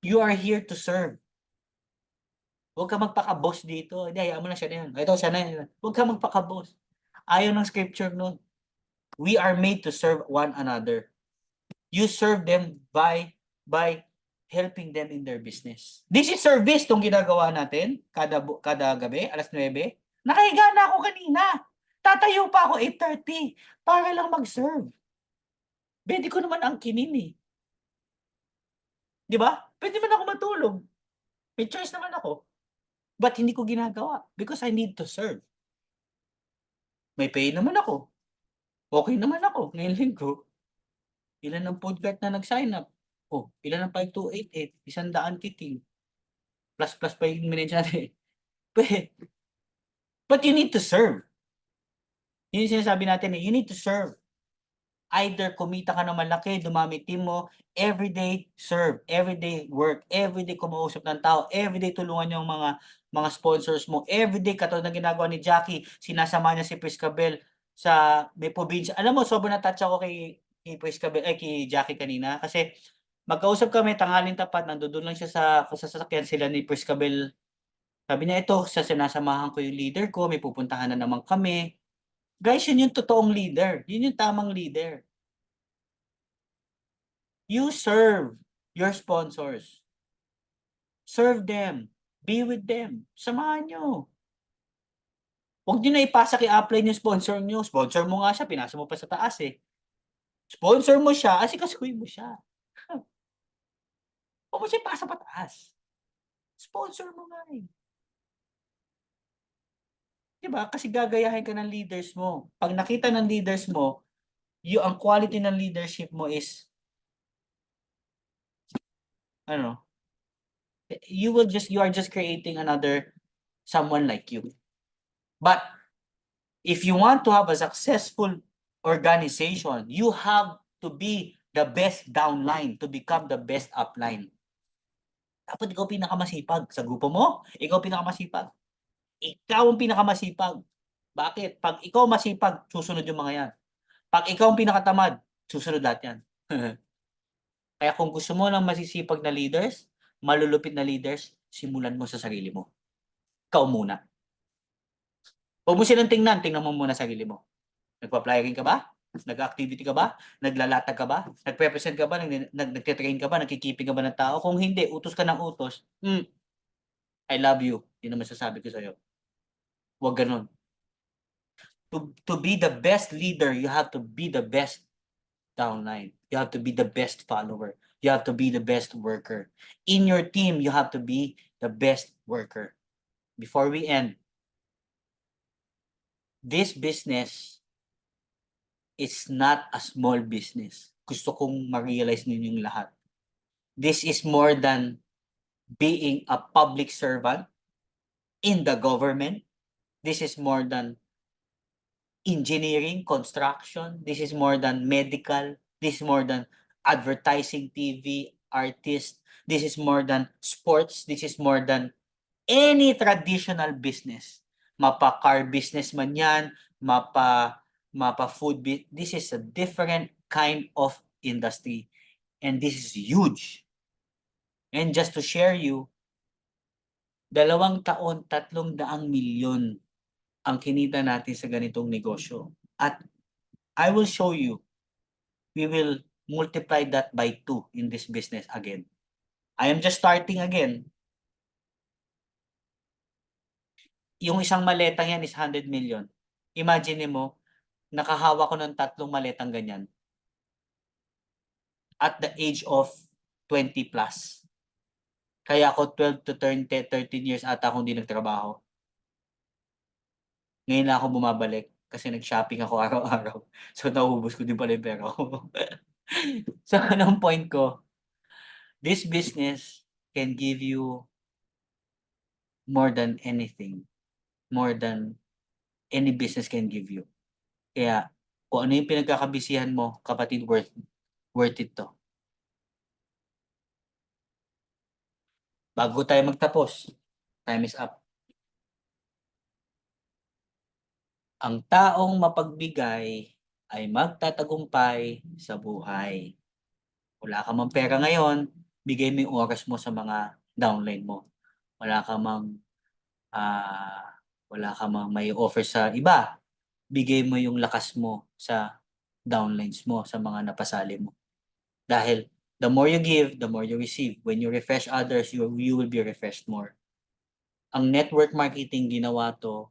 You are here to serve. Huwag ka magpaka-boss dito. Hindi, hayaan mo na siya na yan. Ito, siya na yan. Huwag ka magpaka-boss. Ayaw ng scripture nun. We are made to serve one another. You serve them by helping them in their business. This is service tong ginagawa natin kada gabi, alas 9. Nakahiga na ako kanina. Tatayo pa ako 8:30 para lang mag-serve. Puwede ko naman angkinin, eh. 'Di ba? Puwede naman ako matulog. May choice naman ako. But hindi ko ginagawa because I need to serve. May pay naman ako. Okey naman ako ngayong linggo. Ilan ang food cart na nag-sign up? Oh, ilan ang 5288, 100 kiting. Plus pa yung minutes natin. But you need to serve. Yun yung sinasabi natin, eh, you need to serve. Either kumita ka ng malaki, dumami team mo, everyday serve, everyday work, everyday kumausap ng tao, everyday tulungan yung mga sponsors mo, everyday katulad ng ginagawa ni Jackie, sinasama niya si Priscabel sa may probinsya. Alam mo, sobrang na-touch ako kay Priscabel, kay Jackie kanina kasi magkausap kami, tanghaling tapat, nandoon lang siya sa sasakyan sila ni Priscabel. Sabi niya, ito, sinasamahan ko yung leader ko, may pupuntahan na naman kami. Guys, yun yung totoong leader. Yun yung tamang leader. You serve your sponsors. Serve them. Be with them. Samahan nyo. Huwag nyo na ipasa kay upline yung sponsor nyo. Sponsor mo nga siya, pinasa mo pa sa taas eh. Sponsor mo siya, asikasuhin mo siya. Huwag mo siya ipasa pa taas. Sponsor mo nga eh. Diba? Kasi gagayahin ka ng leaders mo. Pag nakita ng leaders mo, ang quality ng leadership mo is, ano, you are just creating another someone like you. But if you want to have a successful organization, you have to be the best downline to become the best upline. Dapat ikaw pinakamasipag sa grupo mo, ikaw pinakamasipag. Ikaw ang pinakamasipag. Bakit? Pag ikaw masipag, susunod yung mga yan. Pag ikaw ang pinakatamad, susunod lahat yan. Kaya kung gusto mo ng masisipag na leaders, malulupit na leaders, simulan mo sa sarili mo. Ikaw muna. Huwag mo silang tingnan mo muna sarili mo. Nagpa-flyering ka ba? Nag-activity ka ba? Naglalatag ka ba? Nagpe-present ka ba? Nagte-train ka ba? Nagki-keeping ka ba ng tao? Kung hindi, utos ka ng utos, I love you. Yun ang masasabi ko sa'yo. Huwag ganun. To be the best leader, you have to be the best downline. You have to be the best follower. You have to be the best worker. In your team, you have to be the best worker. Before we end, this business is not a small business. Gusto kong ma-realize ninyong lahat. This is more than being a public servant in the government. This is more than engineering, construction. This is more than medical. This is more than advertising, TV, artist. This is more than sports. This is more than any traditional business. Mapa-car business man yan, mapa-food business. This is a different kind of industry. And this is huge. And just to share you, 2 taon, 300 milyon ang kinita natin sa ganitong negosyo. At I will show you, we will multiply that by 2 in this business again. I am just starting again. Yung isang maletang yan is 100 million. Imagine mo, nakahawa ko ng 3 maletang ganyan at the age of 20 plus. Kaya ako 12 to 13 years ata akong hindi nagtrabaho. Ngayon lang ako bumabalik kasi nag-shopping ako araw-araw. So, naubos ko din pala yung pera ko. So, anong point ko? This business can give you more than anything. More than any business can give you. Kaya, kung ano yung pinagkakabisihan mo, kapatid, worth it to. Bago tayo magtapos, time is up. Ang taong mapagbigay ay magtatagumpay sa buhay. Wala ka mang pera ngayon, bigay mo yung oras mo sa mga downline mo. Wala ka mang may offer sa iba, bigay mo yung lakas mo sa downlines mo, sa mga napasali mo. Dahil The more you give, the more you receive. When you refresh others, you will be refreshed more. Ang network marketing ginawa to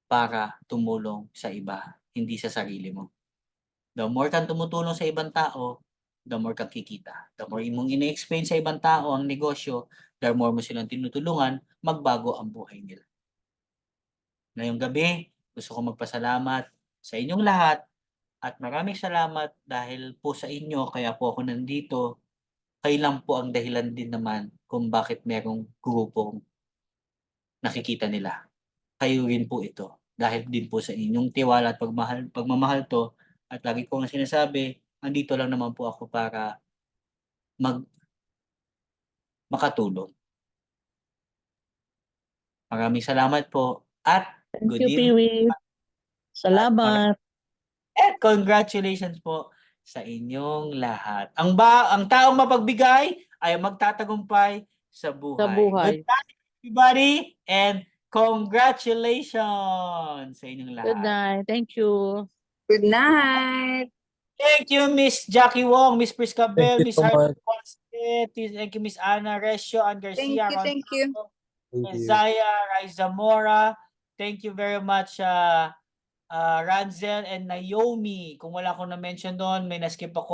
para tumulong sa iba, hindi sa sarili mo. The more kang tumutulong sa ibang tao, the more kang kikita. The more mong ine-explain sa ibang tao ang negosyo, the more mo silang tinutulungan, magbago ang buhay nila. Ngayong gabi, gusto ko magpasalamat sa inyong lahat at maraming salamat dahil po sa inyo kaya po ako nandito. Kayo lang po ang dahilan din naman kung bakit merong grupong nakikita nila. Kayo rin po ito. Dahil din po sa inyong tiwala at pagmamahal to. At lagi ko nga sinasabi, andito lang naman po ako para makatulong. Maraming salamat po at Thank good you, evening. Piwi. Salamat. At congratulations po sa inyong lahat. Ang taong mapagbigay ay magtatagumpay sa buhay. Sa buhay. Good night, everybody, and congratulations sa inyong lahat. Good night. Thank you. Good night. Thank you, Miss Jackie Wong, Miss Prisca Bell, Thank you Miss so Harvey much. Ponce, thank you, Miss Ana Recio, and Garcia, Thank you. Thank you. Zaya Raizamora. Thank you very much, Ranzel and Naomi. Kung wala akong na-mention doon, may na-skip ako.